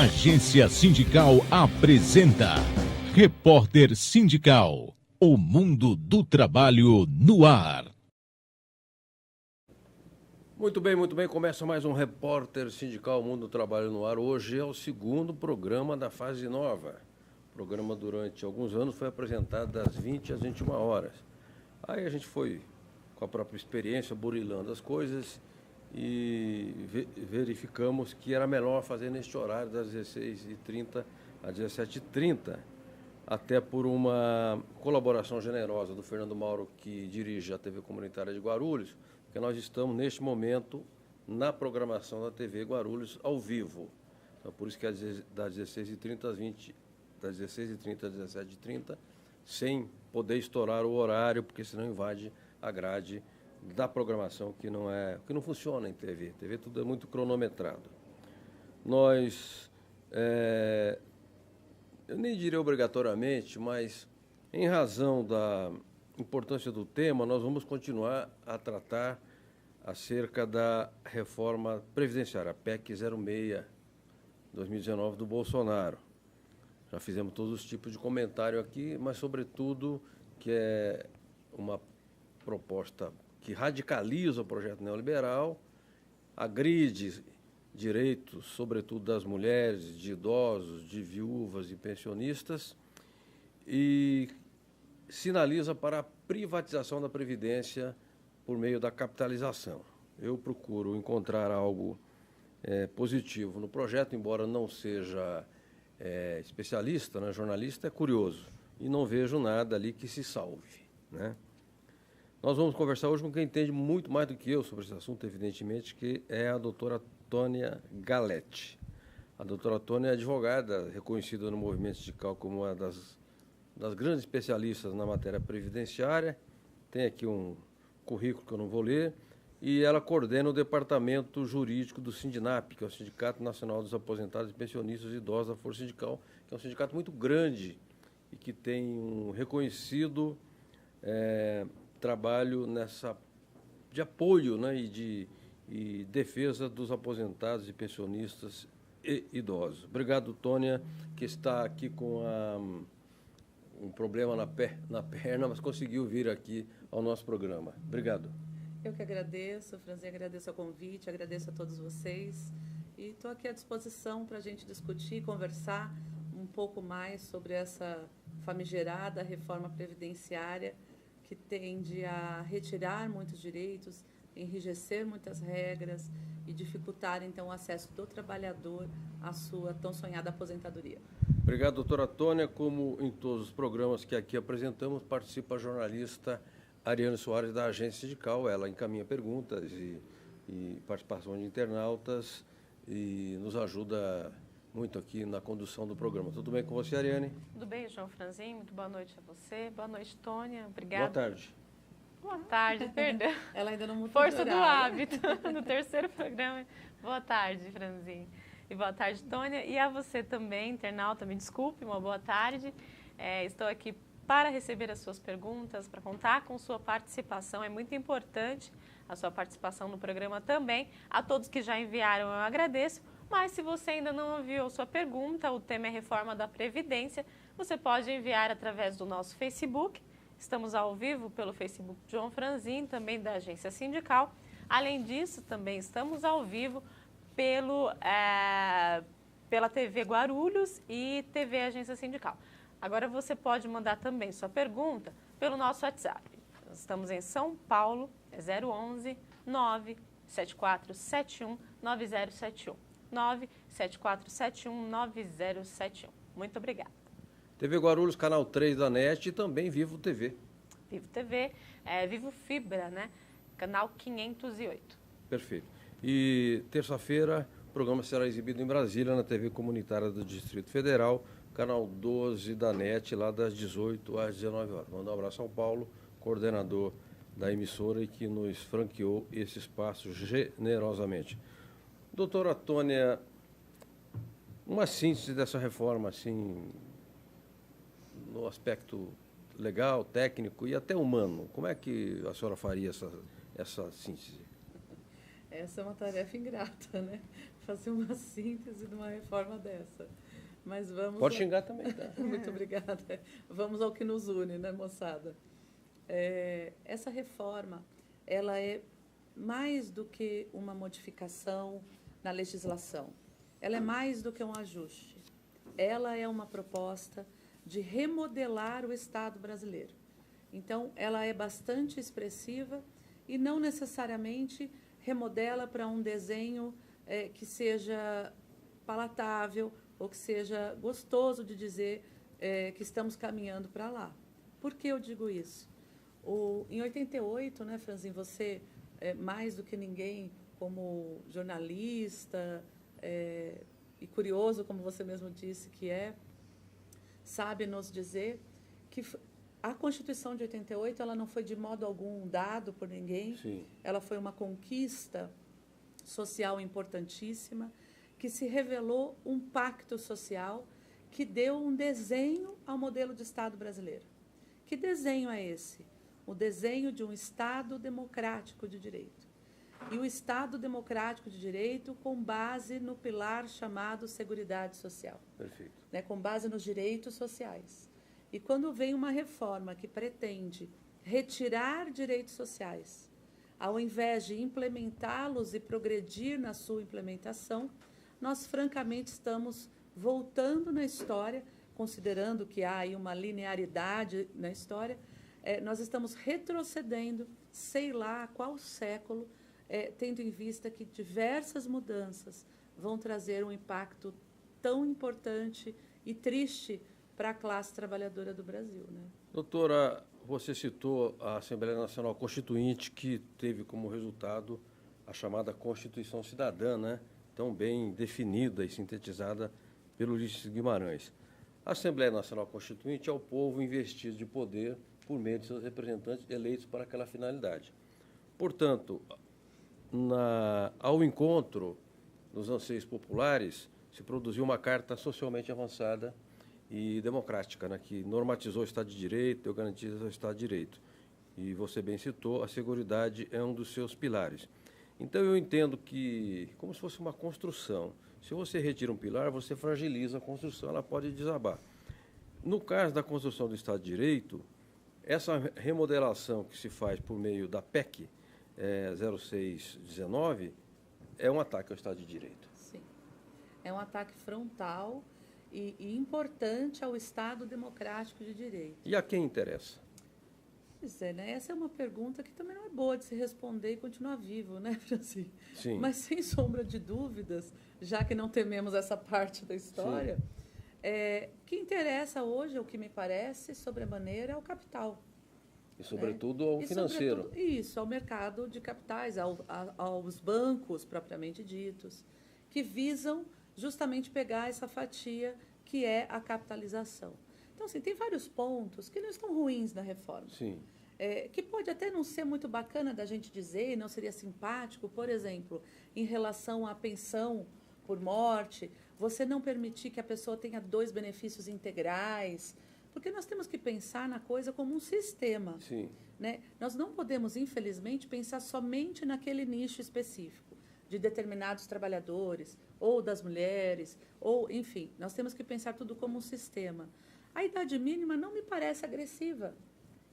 Agência Sindical apresenta Repórter Sindical, o mundo do trabalho no ar. Muito bem, começa mais um Repórter Sindical, o mundo do trabalho no ar. Hoje é o segundo programa da fase nova. O programa durante alguns anos foi apresentado das 20 às 21 horas. Aí a gente foi, com a própria experiência, burilando as coisas e verificamos que era melhor fazer neste horário das 16h30 às 17h30, até por uma colaboração generosa do Fernando Mauro, que dirige a TV Comunitária de Guarulhos, porque nós estamos, neste momento, na programação da TV Guarulhos ao vivo. Então, por isso que é das 16h30 às 20h, das 16h30 às 17h30, sem poder estourar o horário, porque senão invade a grade da programação, que não funciona em TV. TV tudo é muito cronometrado. Nós, eu nem diria obrigatoriamente, mas em razão da importância do tema, nós vamos continuar a tratar acerca da reforma previdenciária, a PEC 06/2019 do Bolsonaro. Já fizemos todos os tipos de comentário aqui, mas, sobretudo, que é uma proposta que radicaliza o projeto neoliberal, agride direitos, sobretudo das mulheres, de idosos, de viúvas e pensionistas, e sinaliza para a privatização da Previdência por meio da capitalização. Eu procuro encontrar algo positivo no projeto, embora não seja especialista, né, jornalista, é curioso, e não vejo nada ali que se salve, né? Nós vamos conversar hoje com quem entende muito mais do que eu sobre esse assunto, evidentemente, que é a doutora Tônia Galletti. A doutora Tônia é advogada, reconhecida no movimento sindical como uma das grandes especialistas na matéria previdenciária. Tem aqui um currículo que eu não vou ler, e ela coordena o departamento jurídico do Sindinap, que é o Sindicato Nacional dos Aposentados e Pensionistas Idosos da Força Sindical, que é um sindicato muito grande e que tem um reconhecido trabalho de apoio, né, e defesa dos aposentados e pensionistas e idosos. Obrigado, Tônia, que está aqui com um problema na perna, mas conseguiu vir aqui ao nosso programa. Obrigado. Eu que agradeço, Franzinha, agradeço o convite, agradeço a todos vocês e estou aqui à disposição para a gente discutir, conversar um pouco mais sobre essa famigerada reforma previdenciária que tende a retirar muitos direitos, enrijecer muitas regras e dificultar, então, o acesso do trabalhador à sua tão sonhada aposentadoria. Obrigado, doutora Tônia. Como em todos os programas que aqui apresentamos, participa a jornalista Ariane Soares, da Agência Sindical. Ela encaminha perguntas e participação de internautas e nos ajuda muito aqui na condução do programa. Tudo bem com você, Ariane? Tudo bem, João Franzinho. Muito boa noite a você. Boa noite, Tônia. Obrigada. Boa tarde. Boa tarde, perdão. Ela ainda não mudou. Força do hábito, no terceiro programa. Boa tarde, Franzinho. E boa tarde, Tônia. E a você também, internauta, me desculpe, uma boa tarde. Estou aqui para receber as suas perguntas, para contar com sua participação. É muito importante a sua participação no programa também. A todos que já enviaram, eu agradeço. Mas se você ainda não enviou sua pergunta, o tema é reforma da Previdência, você pode enviar através do nosso Facebook. Estamos ao vivo pelo Facebook João Franzin, também da Agência Sindical. Além disso, também estamos ao vivo pela TV Guarulhos e TV Agência Sindical. Agora você pode mandar também sua pergunta pelo nosso WhatsApp. Estamos em São Paulo, é 011 97471 9071. 97471 9071. Muito obrigada. TV Guarulhos, canal 3 da NET e também Vivo TV. Vivo TV, Vivo Fibra, né? Canal 508. Perfeito. E terça-feira, o programa será exibido em Brasília, na TV Comunitária do Distrito Federal, canal 12 da NET, lá das 18 às 19 horas. Mando um abraço ao Paulo, coordenador da emissora e que nos franqueou esse espaço generosamente. Doutora Tônia, uma síntese dessa reforma, assim, no aspecto legal, técnico e até humano, como é que a senhora faria essa síntese? Essa é uma tarefa ingrata, né? Fazer uma síntese de uma reforma dessa. Mas vamos... Pode xingar também, tá? Muito obrigada. Vamos ao que nos une, né, moçada? Essa reforma, ela é mais do que uma modificação na legislação. Ela é mais do que um ajuste. Ela é uma proposta de remodelar o Estado brasileiro. Então, ela é bastante expressiva e não necessariamente remodela para um desenho que seja palatável ou que seja gostoso de dizer que estamos caminhando para lá. Por que eu digo isso? Em 88, né, Franzin, você, mais do que ninguém, como jornalista e curioso, como você mesmo disse que sabe nos dizer que a Constituição de 88 ela não foi de modo algum dado por ninguém. Sim. Ela foi uma conquista social importantíssima que se revelou um pacto social que deu um desenho ao modelo de Estado brasileiro. Que desenho é esse? O desenho de um Estado democrático de direito. E o Estado democrático de direito com base no pilar chamado Seguridade Social. Perfeito. Né, com base nos direitos sociais. E quando vem uma reforma que pretende retirar direitos sociais, ao invés de implementá-los e progredir na sua implementação, nós francamente estamos voltando na história, considerando que há aí uma linearidade na história, nós estamos retrocedendo, sei lá qual século, tendo em vista que diversas mudanças vão trazer um impacto tão importante e triste para a classe trabalhadora do Brasil, né? Doutora, você citou a Assembleia Nacional Constituinte, que teve como resultado a chamada Constituição Cidadã, né? Tão bem definida e sintetizada pelo Ulisses Guimarães. A Assembleia Nacional Constituinte é o povo investido de poder por meio de seus representantes eleitos para aquela finalidade. Portanto, ao encontro dos anseios populares, se produziu uma carta socialmente avançada e democrática, né, que normatizou o Estado de Direito, deu garantias ao Estado de Direito. E você bem citou, a seguridade é um dos seus pilares. Então, eu entendo que, como se fosse uma construção, se você retira um pilar, você fragiliza a construção, ela pode desabar. No caso da construção do Estado de Direito, essa remodelação que se faz por meio da PEC 0619 é um ataque ao Estado de Direito. Sim. É um ataque frontal e importante ao Estado democrático de direito. E a quem interessa? Pois é, né? Essa é uma pergunta que também não é boa de se responder e continuar vivo, né, Franci? Sim. Mas, sem sombra de dúvidas, já que não tememos essa parte da história, o que interessa hoje, o que me parece, sobremaneira, é o capital. E, sobretudo, ao financeiro. Sobretudo, isso, ao mercado de capitais, aos bancos propriamente ditos, que visam justamente pegar essa fatia que é a capitalização. Então, assim, tem vários pontos que não estão ruins na reforma. Sim. Que pode até não ser muito bacana da gente dizer, não seria simpático, por exemplo, em relação à pensão por morte, você não permitir que a pessoa tenha 2 benefícios integrais, porque nós temos que pensar na coisa como um sistema. Sim. Né? Nós não podemos, infelizmente, pensar somente naquele nicho específico de determinados trabalhadores, ou das mulheres, ou, enfim, nós temos que pensar tudo como um sistema. A idade mínima não me parece agressiva.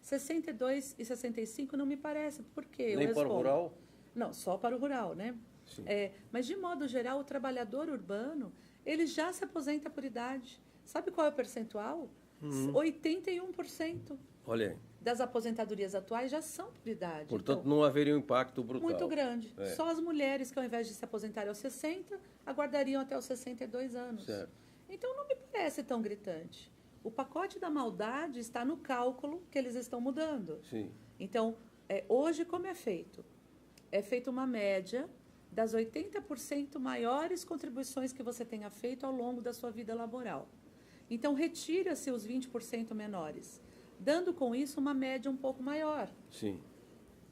62 e 65 não me parece. Por quê? Nem para o rural? Não, só para o rural, né? Sim. Mas, de modo geral, o trabalhador urbano, ele já se aposenta por idade. Sabe qual é o percentual? 81%. Olha aí. Das aposentadorias atuais já são por idade. Portanto, então, não haveria um impacto brutal. muito grande. Só as mulheres que, ao invés de se aposentarem aos 60, aguardariam até os 62 anos. Certo. Então, não me parece tão gritante. O pacote da maldade está no cálculo que eles estão mudando. Sim. Então, hoje, como é feito? É feita uma média das 80% maiores contribuições que você tenha feito ao longo da sua vida laboral. Então, retira-se os 20% menores, dando com isso uma média um pouco maior. Sim.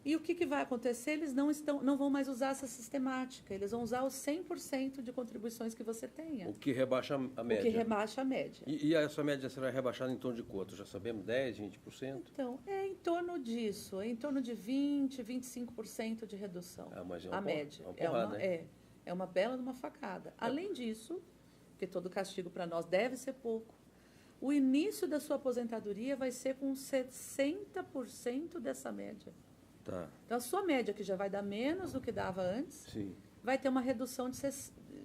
E o que vai acontecer? Eles não vão mais usar essa sistemática, eles vão usar os 100% de contribuições que você tenha. O que rebaixa a média. O que rebaixa a média. E essa média será rebaixada em torno de quanto? Já sabemos, 10%, 20%? Então, é em torno disso, é em torno de 20%, 25% de redução. Mas a média. É uma porrada, é uma bela de uma facada. Além disso, porque todo castigo para nós deve ser pouco, o início da sua aposentadoria vai ser com 60% dessa média. Tá. Então, a sua média, que já vai dar menos do que dava antes, Sim. vai ter uma redução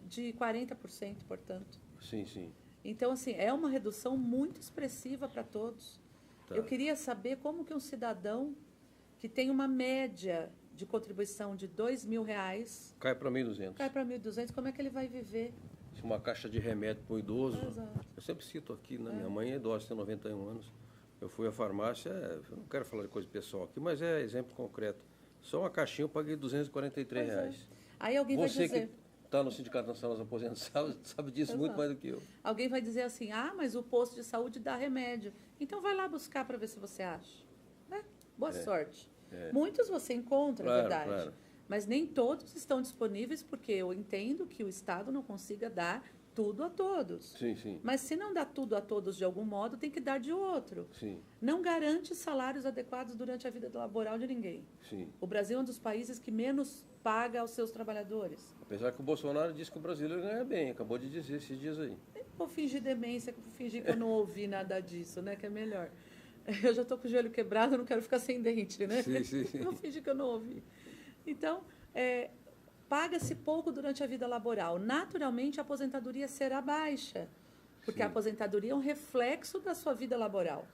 de 40%, portanto. Sim, sim. Então, assim, é uma redução muito expressiva para todos. Tá. Eu queria saber como que um cidadão que tem uma média de contribuição de R$2.000 cai para 1.200. Cai para 1.200, como é que ele vai viver? Uma caixa de remédio para o idoso. Exato. Eu sempre cito aqui, né? Minha mãe é idosa, tem 91 anos. Eu fui à farmácia, eu não quero falar de coisa pessoal aqui, mas é exemplo concreto. Só uma caixinha eu paguei R$243. Aí alguém vai dizer... Você que está no Sindicato Nacional dos Aposentados sabe disso Exato. muito mais do que eu. Alguém vai dizer assim, mas o posto de saúde dá remédio. Então vai lá buscar para ver se você acha. Né? Boa sorte. Muitos você encontra, Claro, é verdade. claro. Mas nem todos estão disponíveis, porque eu entendo que o Estado não consiga dar tudo a todos. Sim, sim. Mas se não dá tudo a todos de algum modo, tem que dar de outro. Sim. Não garante salários adequados durante a vida laboral de ninguém. Sim. O Brasil é um dos países que menos paga aos seus trabalhadores. Apesar que o Bolsonaro disse que o brasileiro ganha bem, acabou de dizer esses dias aí. Vou fingir demência, vou fingir que eu não ouvi nada disso, né? Que é melhor. Eu já estou com o joelho quebrado, eu não quero ficar sem dente, né? Sim. Vou fingir que eu não ouvi. Então, paga-se pouco durante a vida laboral. Naturalmente, a aposentadoria será baixa, porque a aposentadoria é um reflexo da sua vida laboral.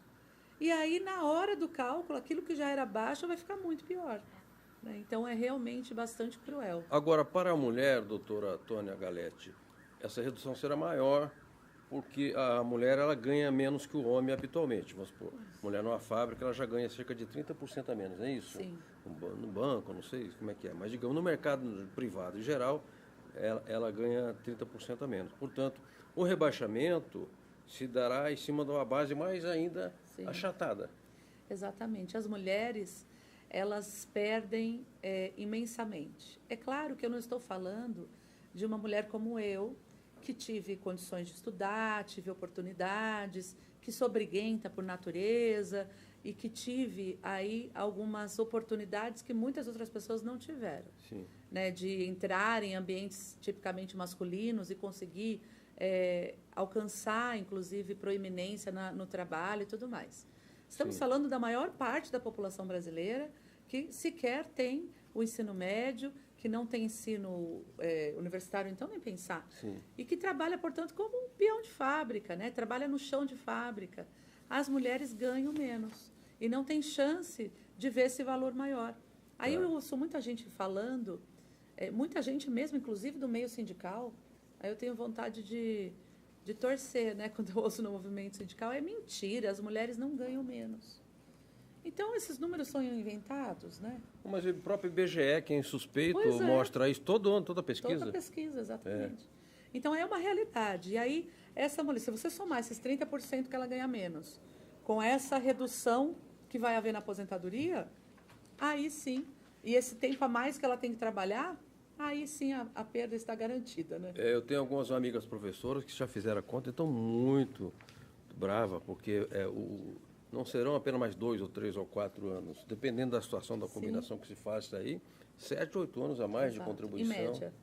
E aí, na hora do cálculo, aquilo que já era baixo vai ficar muito pior. Né? Então, é realmente bastante cruel. Agora, para a mulher, doutora Tônia Galetti, essa redução será maior, porque a mulher ela ganha menos que o homem habitualmente. Vamos supor, mulher numa fábrica ela já ganha cerca de 30% a menos, não é isso? Sim. No banco, não sei como é que é, mas digamos no mercado privado em geral, ela ganha 30% a menos. Portanto, o rebaixamento se dará em cima de uma base mais ainda achatada. Exatamente. As mulheres, elas perdem imensamente. É claro que eu não estou falando de uma mulher como eu, que tive condições de estudar, tive oportunidades, que sou briguenta por natureza e que tive aí algumas oportunidades que muitas outras pessoas não tiveram. Sim. Né, de entrar em ambientes tipicamente masculinos e conseguir alcançar, inclusive, proeminência no trabalho e tudo mais. Estamos falando da maior parte da população brasileira que sequer tem o ensino médio, que não tem ensino universitário, então nem pensar. Sim. E que trabalha, portanto, como um peão de fábrica, né? Trabalha no chão de fábrica. As mulheres ganham menos e não tem chance de ver esse valor maior. Aí eu ouço muita gente falando, muita gente mesmo, inclusive do meio sindical, aí eu tenho vontade de torcer, né? Quando eu ouço no movimento sindical, é mentira, as mulheres não ganham menos. Então, esses números são inventados, né? Mas o próprio IBGE, quem é suspeito, mostra isso todo ano, toda pesquisa. Toda pesquisa, exatamente. Então, é uma realidade. E aí, essa mulher, se você somar esses 30% que ela ganha menos, com essa redução que vai haver na aposentadoria, aí sim, e esse tempo a mais que ela tem que trabalhar, aí sim a perda está garantida, né? Eu tenho algumas amigas professoras que já fizeram a conta e estão muito bravas, porque não serão apenas mais 2 ou 3 ou 4 anos, dependendo da situação da combinação que se faz aí, 7, 8 anos a mais de contribuição. Em média.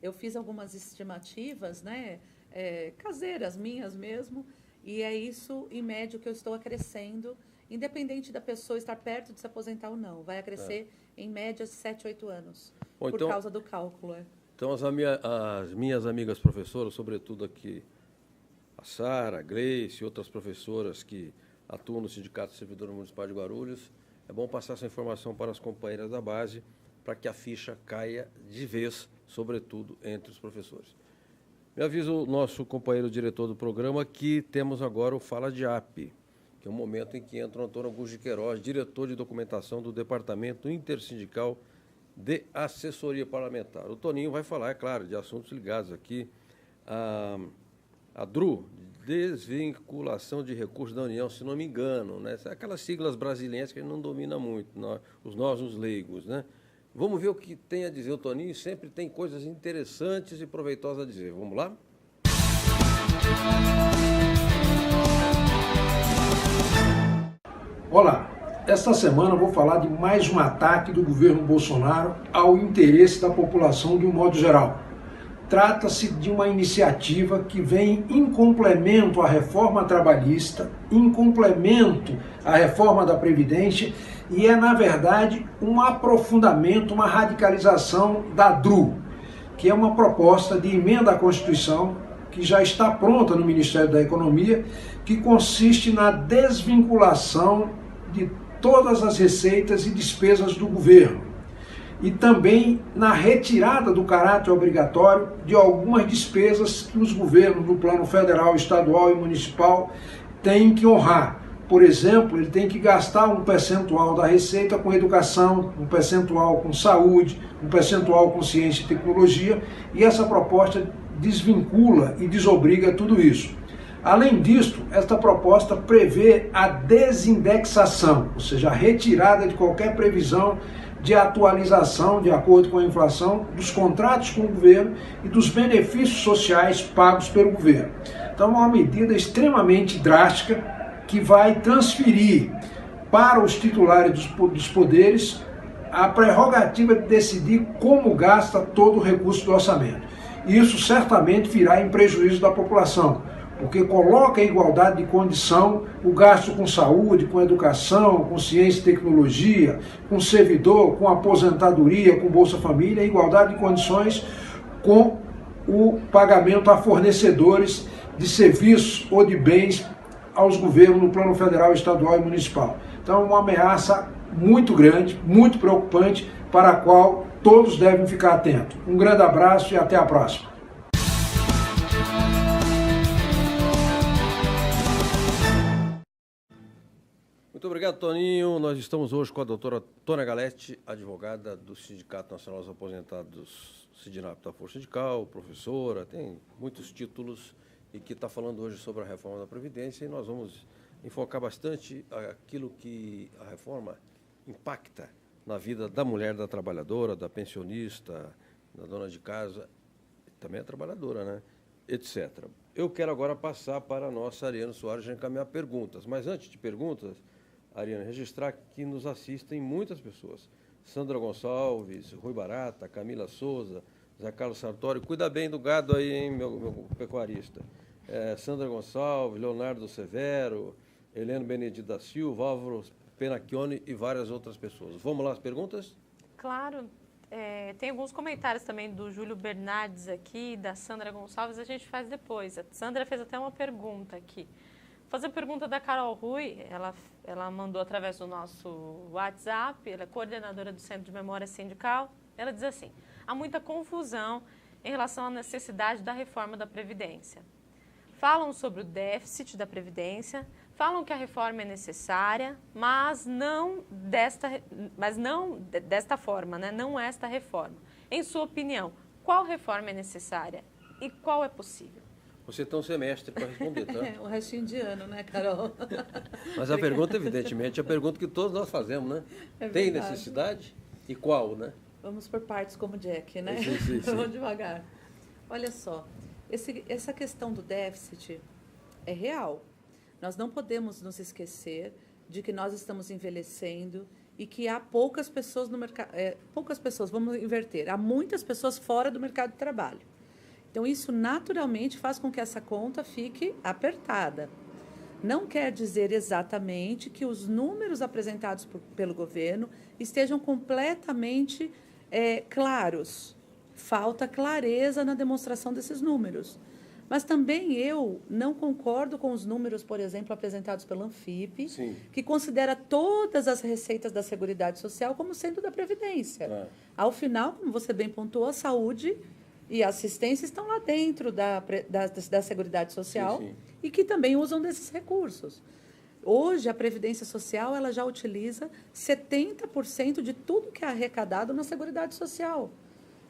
Eu fiz algumas estimativas, né, caseiras minhas mesmo, e é isso, em média, que eu estou acrescendo, independente da pessoa estar perto de se aposentar ou não. Vai acrescer, em média, 7, 8 anos, por causa do cálculo. Então, as minhas amigas professoras, sobretudo aqui, a Sara, a Gleice e outras professoras que atuam no Sindicato Servidor Municipal de Guarulhos, é bom passar essa informação para as companheiras da base, para que a ficha caia de vez, sobretudo entre os professores. Me avisa o nosso companheiro diretor do programa que temos agora o Fala de AP, que é o momento em que entra o Antônio Augusto de Queiroz, diretor de documentação do Departamento Intersindical de Assessoria Parlamentar. O Toninho vai falar, é claro, de assuntos ligados aqui a Dru, desvinculação de recursos da União, se não me engano, né? Aquelas siglas brasileiras que a gente não domina muito, nós os leigos, né? Vamos ver o que tem a dizer o Toninho, sempre tem coisas interessantes e proveitosas a dizer. Vamos lá? Olá, esta semana eu vou falar de mais um ataque do governo Bolsonaro ao interesse da população de um modo geral. Trata-se de uma iniciativa que vem em complemento à reforma trabalhista, em complemento à reforma da Previdência e é, na verdade, um aprofundamento, uma radicalização da DRU, que é uma proposta de emenda à Constituição que já está pronta no Ministério da Economia, que consiste na desvinculação de todas as receitas e despesas do governo e também na retirada do caráter obrigatório de algumas despesas que os governos do plano federal, estadual e municipal têm que honrar. Por exemplo, ele tem que gastar um percentual da receita com educação, um percentual com saúde, um percentual com ciência e tecnologia, e essa proposta desvincula e desobriga tudo isso. Além disso, esta proposta prevê a desindexação, ou seja, a retirada de qualquer previsão de atualização, de acordo com a inflação, dos contratos com o governo e dos benefícios sociais pagos pelo governo. Então, é uma medida extremamente drástica que vai transferir para os titulares dos poderes a prerrogativa de decidir como gasta todo o recurso do orçamento. Isso certamente virá em prejuízo da população, porque coloca em igualdade de condição o gasto com saúde, com educação, com ciência e tecnologia, com servidor, com aposentadoria, com Bolsa Família, em igualdade de condições com o pagamento a fornecedores de serviços ou de bens aos governos no plano federal, estadual e municipal. Então, é uma ameaça muito grande, muito preocupante, para a qual todos devem ficar atentos. Um grande abraço e até a próxima. Muito obrigado, Toninho. Nós estamos hoje com a doutora Tônia Galete, advogada do Sindicato Nacional dos Aposentados, Sindicato da Força Sindical, professora, tem muitos títulos e que está falando hoje sobre a reforma da Previdência, e nós vamos enfocar bastante aquilo que a reforma impacta na vida da mulher, da trabalhadora, da pensionista, da dona de casa, também é trabalhadora, né? Etc. Eu quero agora passar para a nossa Ariane Soares já encaminhar perguntas, mas antes de perguntas, Ariane, registrar que nos assistem muitas pessoas. Sandra Gonçalves, Rui Barata, Camila Souza, Zé Carlos Sartori. Cuida bem do gado aí, hein, meu pecuarista. Sandra Gonçalves, Leonardo Severo, Heleno Benedito da Silva, Álvaro Penacchione e várias outras pessoas. Vamos lá, as perguntas? Claro. Tem alguns comentários também do Júlio Bernardes aqui, da Sandra Gonçalves, a gente faz depois. A Sandra fez até uma pergunta aqui. Vou fazer a pergunta da Carol Rui, ela mandou através do nosso WhatsApp, ela é coordenadora do Centro de Memória Sindical. Ela diz assim: há muita confusão em relação à necessidade da reforma da Previdência. Falam sobre o déficit da Previdência, falam que a reforma é necessária, mas não desta forma, né? Não esta reforma. Em sua opinião, qual reforma é necessária e qual é possível? Você tem um semestre para responder, tá? O restinho de ano, né, Carol? Mas a pergunta, evidentemente, é a pergunta que todos nós fazemos, né? Tem necessidade? E qual, né? Vamos por partes como Jack, né? Sim. Vamos devagar. Olha só, essa questão do déficit é real. Nós não podemos nos esquecer de que nós estamos envelhecendo e que há poucas pessoas no mercado... poucas pessoas, vamos inverter. Há muitas pessoas fora do mercado de trabalho. Então, isso naturalmente faz com que essa conta fique apertada. Não quer dizer exatamente que os números apresentados pelo governo estejam completamente claros. Falta clareza na demonstração desses números. Mas também eu não concordo com os números, por exemplo, apresentados pela Anfip, Sim. que considera todas as receitas da Seguridade Social como sendo da Previdência. Ao final, como você bem pontuou, a saúde e a assistência estão lá dentro da Seguridade Social, sim. E que também usam desses recursos. Hoje, a Previdência Social ela já utiliza 70% de tudo que é arrecadado na Seguridade Social.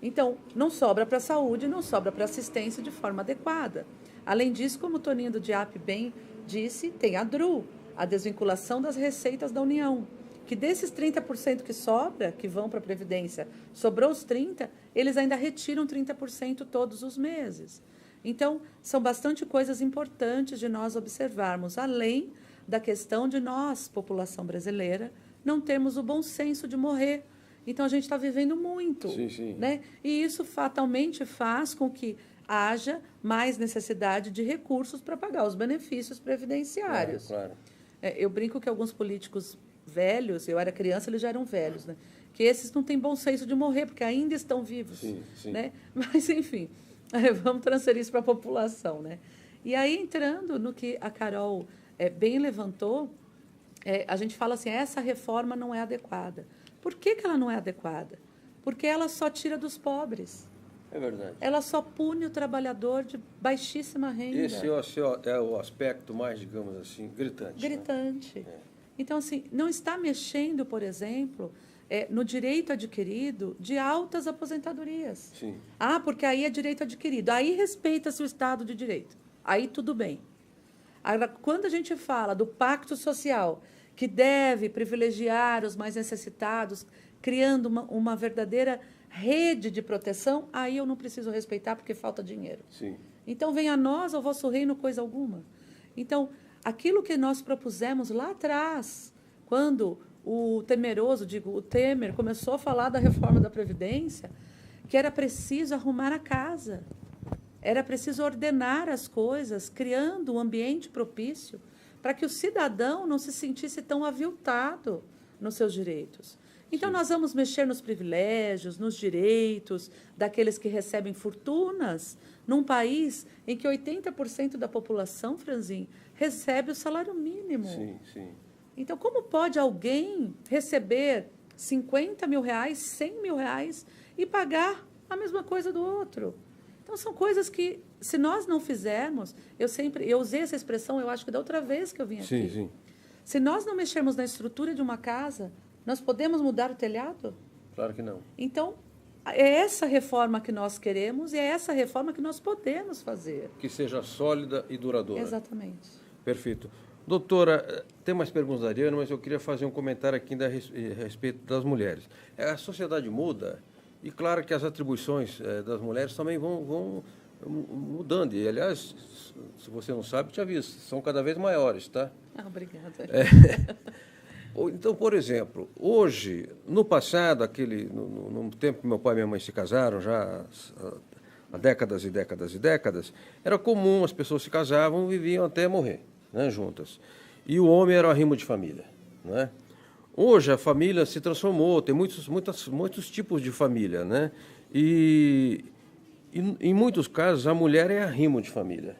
Então, não sobra para a saúde, não sobra para a assistência de forma adequada. Além disso, como o Toninho do DIAP bem disse, tem a DRU, a desvinculação das receitas da União, que desses 30% que sobra, que vão para a Previdência, sobrou os 30%, eles ainda retiram 30% todos os meses. Então, são bastante coisas importantes de nós observarmos, além da questão de nós, população brasileira, não termos o bom senso de morrer. Então, a gente está vivendo muito. Sim, sim. Né? E isso fatalmente faz com que haja mais necessidade de recursos para pagar os benefícios previdenciários. Claro. Eu brinco que alguns políticos velhos, eu era criança, eles já eram velhos, né? Que esses não têm bom senso de morrer, porque ainda estão vivos. Sim, sim. Né? Mas, enfim, vamos transferir isso para a população. Né? E aí, entrando no que a Carol bem levantou, a gente fala assim, essa reforma não é adequada. Por que ela não é adequada? Porque ela só tira dos pobres. É verdade. Ela só pune o trabalhador de baixíssima renda. Esse é o aspecto mais, digamos assim, gritante. Gritante. Né? Então, assim, não está mexendo, por exemplo, no direito adquirido de altas aposentadorias. Sim. Porque aí é direito adquirido. Aí respeita-se o Estado de Direito. Aí tudo bem. Agora, quando a gente fala do pacto social, que deve privilegiar os mais necessitados, criando uma verdadeira rede de proteção, aí eu não preciso respeitar porque falta dinheiro. Sim. Então, venha a nós, ao vosso reino, coisa alguma. Então, aquilo que nós propusemos lá atrás, quando o Temer começou a falar da reforma da Previdência, que era preciso arrumar a casa, era preciso ordenar as coisas, criando um ambiente propício para que o cidadão não se sentisse tão aviltado nos seus direitos. Então, nós vamos mexer nos privilégios, nos direitos daqueles que recebem fortunas, num país em que 80% da população, Franzin, recebe o salário mínimo. Sim, sim. Então, como pode alguém receber 50 mil reais, 100 mil reais e pagar a mesma coisa do outro? Então, são coisas que, se nós não fizermos, eu usei essa expressão, eu acho que da outra vez que eu vim aqui. Sim, sim. Se nós não mexermos na estrutura de uma casa, nós podemos mudar o telhado? Claro que não. Então, é essa reforma que nós queremos e é essa reforma que nós podemos fazer. Que seja sólida e duradoura. Exatamente. Perfeito. Doutora, tem mais perguntas da Ariana, mas eu queria fazer um comentário aqui a respeito das mulheres. A sociedade muda e, claro, que as atribuições das mulheres também vão mudando. E, aliás, se você não sabe, te aviso, são cada vez maiores, tá? Obrigada. Então, por exemplo, hoje, no passado, no tempo que meu pai e minha mãe se casaram, já há décadas e décadas e décadas, era comum, as pessoas se casavam e viviam até morrer, né, juntas. E o homem era o arrimo de família. Né? Hoje a família se transformou, tem muitos tipos de família. Né? E em muitos casos, a mulher é arrimo de família.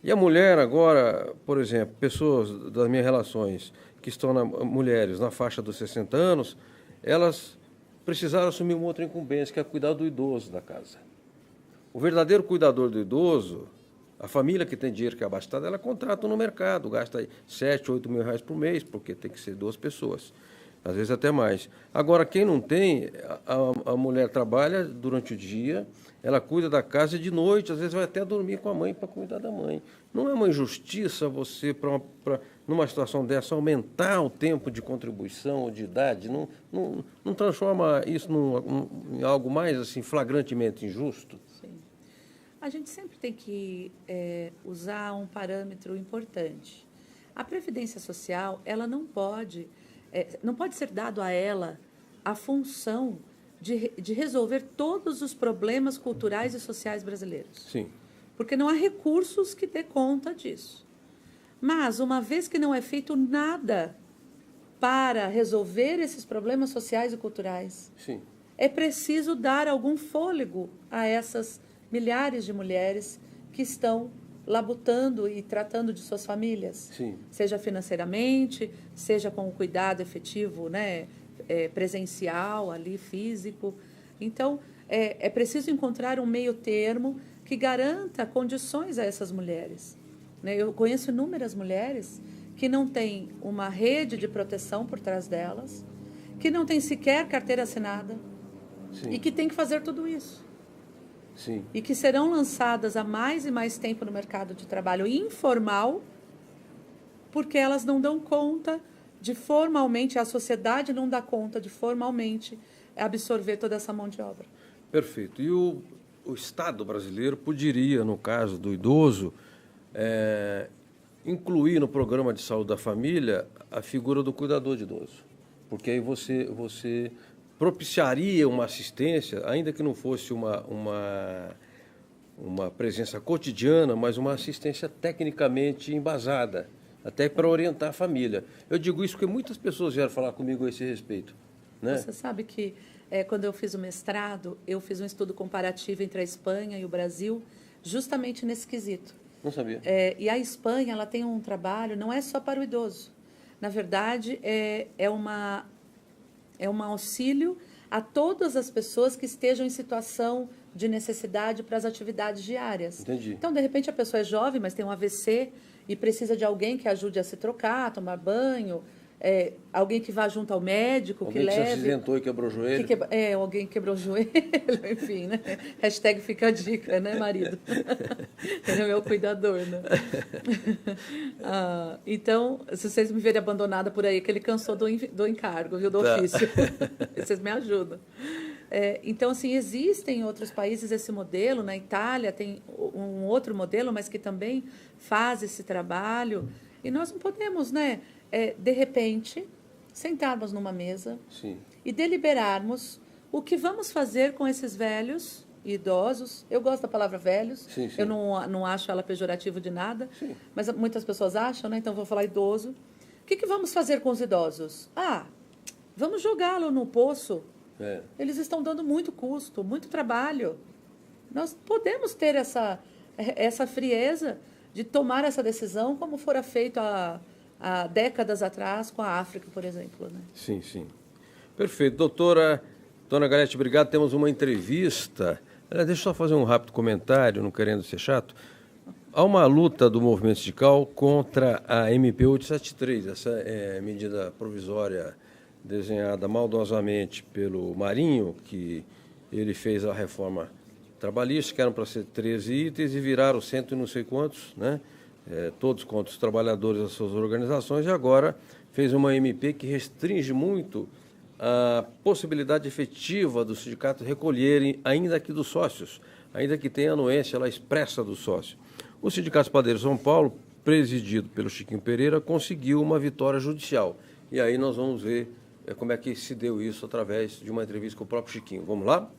E a mulher agora, por exemplo, pessoas das minhas relações que estão mulheres na faixa dos 60 anos, elas precisaram assumir uma outra incumbência, que é cuidar do idoso da casa. O verdadeiro cuidador do idoso, a família que tem dinheiro que é abastada, ela contrata no mercado, gasta 7, 8 mil reais por mês, porque tem que ser 2 pessoas, às vezes até mais. Agora, quem não tem, a mulher trabalha durante o dia, ela cuida da casa e de noite, às vezes vai até dormir com a mãe para cuidar da mãe. Não é uma injustiça você, numa situação dessa, aumentar o tempo de contribuição ou de idade? Não transforma isso em algo mais assim, flagrantemente injusto? Sim. A gente sempre tem que usar um parâmetro importante. A Previdência Social, ela não pode ser dado a ela a função de resolver todos os problemas culturais e sociais brasileiros. Sim. Porque não há recursos que dê conta disso. Mas, uma vez que não é feito nada para resolver esses problemas sociais e culturais, Sim. é preciso dar algum fôlego a essas milhares de mulheres que estão labutando e tratando de suas famílias. Sim. Seja financeiramente, seja com o cuidado efetivo, né, presencial, ali, físico. Então, é preciso encontrar um meio termo que garanta condições a essas mulheres. Né? Eu conheço inúmeras mulheres que não têm uma rede de proteção por trás delas, que não têm sequer carteira assinada. Sim. E que têm que fazer tudo isso. Sim. e que serão lançadas há mais e mais tempo no mercado de trabalho informal, porque elas não dão conta de formalmente, a sociedade não dá conta de formalmente absorver toda essa mão de obra. Perfeito. E o Estado brasileiro poderia, no caso do idoso, incluir no programa de saúde da família a figura do cuidador de idoso. Porque aí você propiciaria uma assistência, ainda que não fosse uma presença cotidiana, mas uma assistência tecnicamente embasada, até para orientar a família. Eu digo isso porque muitas pessoas vieram falar comigo a esse respeito. Né? Você sabe que quando eu fiz o mestrado, eu fiz um estudo comparativo entre a Espanha e o Brasil, justamente nesse quesito. Não sabia. E a Espanha, ela tem um trabalho, não é só para o idoso. Na verdade, é um auxílio a todas as pessoas que estejam em situação de necessidade para as atividades diárias. Entendi. Então, de repente, a pessoa é jovem, mas tem um AVC e precisa de alguém que ajude a se trocar, a tomar banho, alguém que vá junto ao médico, alguém que leve... Alguém que se acidentou e quebrou o joelho. Alguém quebrou o joelho, enfim, né? Hashtag fica a dica, né, marido? Ele é meu cuidador, né? Então, se vocês me verem abandonada por aí, que ele cansou do encargo, viu, do ofício. Vocês me ajudam. Então, assim, existem em outros países esse modelo. Na Itália tem um outro modelo, mas que também faz esse trabalho. E nós não podemos, né, de repente, sentarmos numa mesa Sim. e deliberarmos o que vamos fazer com esses velhos e idosos. Eu gosto da palavra velhos, sim, sim. Eu não acho ela pejorativa de nada, sim. Mas muitas pessoas acham, né? Então vou falar idoso. O que vamos fazer com os idosos? Vamos jogá-lo no poço. Eles estão dando muito custo, muito trabalho. Nós podemos ter essa frieza de tomar essa decisão, como fora feito há décadas atrás com a África, por exemplo. Né? Sim, sim. Perfeito. Dona Galete, obrigado. Temos uma entrevista. Deixa eu só fazer um rápido comentário, não querendo ser chato. Há uma luta do movimento sindical contra a MP 873, essa medida provisória desenhada maldosamente pelo Marinho, que ele fez a reforma trabalhistas, que eram para ser 13 itens e viraram 100 e não sei quantos, né? Todos contra os trabalhadores das suas organizações, e agora fez uma MP que restringe muito a possibilidade efetiva dos sindicatos recolherem, ainda que dos sócios, ainda que tenha anuência lá expressa do sócio. O Sindicato Padeiros São Paulo, presidido pelo Chiquinho Pereira, conseguiu uma vitória judicial. E aí nós vamos ver como é que se deu isso através de uma entrevista com o próprio Chiquinho. Vamos lá?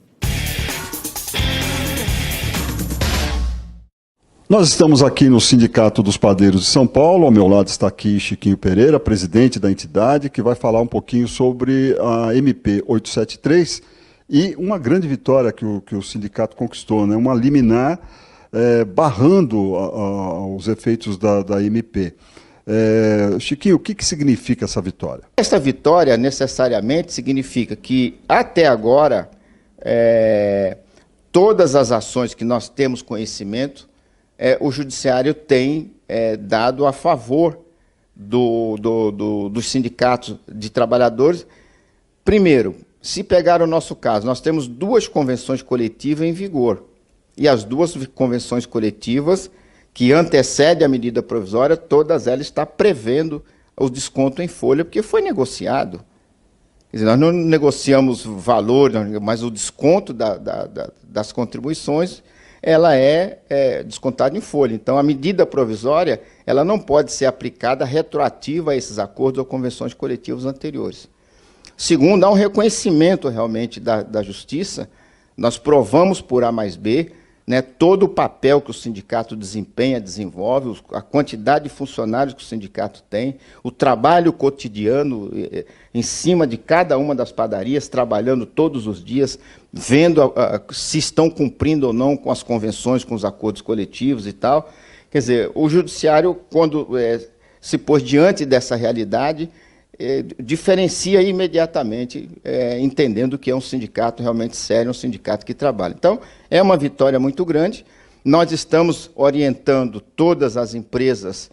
Nós estamos aqui no Sindicato dos Padeiros de São Paulo. Ao meu lado está aqui Chiquinho Pereira, presidente da entidade, que vai falar um pouquinho sobre a MP 873 e uma grande vitória que o sindicato conquistou, né? Uma liminar barrando os efeitos da MP. Chiquinho, o que significa essa vitória? Essa vitória necessariamente significa que, até agora, todas as ações que nós temos conhecimento, o Judiciário tem dado a favor dos sindicatos de trabalhadores. Primeiro, se pegar o nosso caso, nós temos 2 convenções coletivas em vigor. E as 2 convenções coletivas que antecedem a medida provisória, todas elas estão prevendo o desconto em folha, porque foi negociado. Quer dizer, nós não negociamos valor, mas o desconto das contribuições, ela é descontada em folha. Então, a medida provisória, ela não pode ser aplicada retroativa a esses acordos ou convenções coletivas anteriores. Segundo, há um reconhecimento realmente da Justiça. Nós provamos por A mais B, né, todo o papel que o sindicato desenvolve, a quantidade de funcionários que o sindicato tem, o trabalho cotidiano em cima de cada uma das padarias, trabalhando todos os dias, vendo se estão cumprindo ou não com as convenções, com os acordos coletivos e tal. Quer dizer, o Judiciário, quando se pôs diante dessa realidade, diferencia imediatamente, entendendo que é um sindicato realmente sério, um sindicato que trabalha. Então, é uma vitória muito grande. Nós estamos orientando todas as empresas,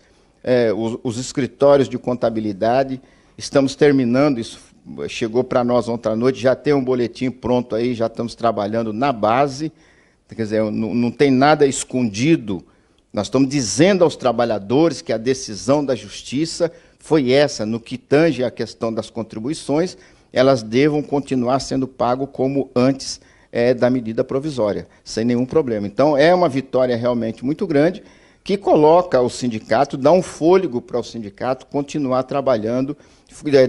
os escritórios de contabilidade, estamos terminando, isso chegou para nós ontem à noite, já tem um boletim pronto aí, já estamos trabalhando na base Quer dizer, não tem nada escondido. Nós estamos dizendo aos trabalhadores que a decisão da Justiça foi essa, no que tange a questão das contribuições, elas devam continuar sendo pagas como antes da medida provisória, sem nenhum problema. Então, é uma vitória realmente muito grande, que coloca o sindicato, dá um fôlego para o sindicato continuar trabalhando,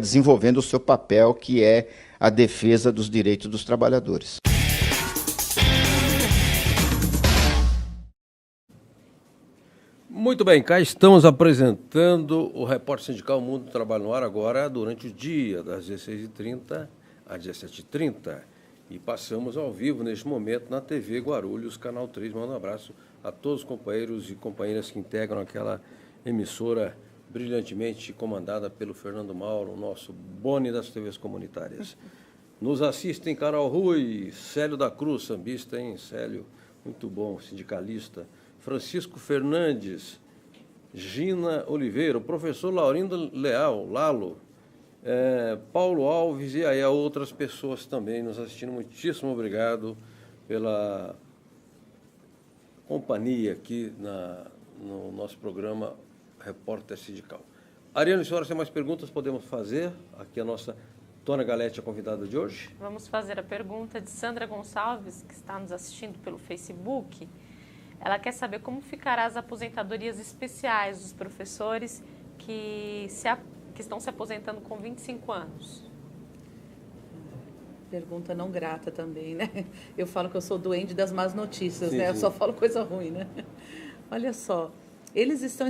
desenvolvendo o seu papel, que é a defesa dos direitos dos trabalhadores. Muito bem, cá estamos apresentando o Repórter Sindical Mundo do Trabalho no Ar agora durante o dia, das 16h30 às 17h30. E passamos ao vivo neste momento na TV Guarulhos, Canal 3. Mando um abraço a todos os companheiros e companheiras que integram aquela emissora brilhantemente comandada pelo Fernando Mauro, o nosso Boni das TVs comunitárias. Nos assistem Carol Rui, Célio da Cruz, sambista, hein, Célio? Muito bom, sindicalista. Francisco Fernandes, Gina Oliveira, o professor Laurindo Leal, Lalo, Paulo Alves e aí outras pessoas também nos assistindo. Muitíssimo obrigado pela companhia aqui no nosso programa Repórter Sindical. Ariane, senhora, tem mais perguntas? Podemos fazer? Aqui a nossa Tônia Galete, a convidada de hoje. Vamos fazer a pergunta de Sandra Gonçalves, que está nos assistindo pelo Facebook. Ela quer saber como ficarão as aposentadorias especiais dos professores que estão se aposentando com 25 anos. Pergunta não grata também, né? Eu falo que eu sou doente das más notícias, sim, né? Sim. Eu só falo coisa ruim, né? Olha só, eles estão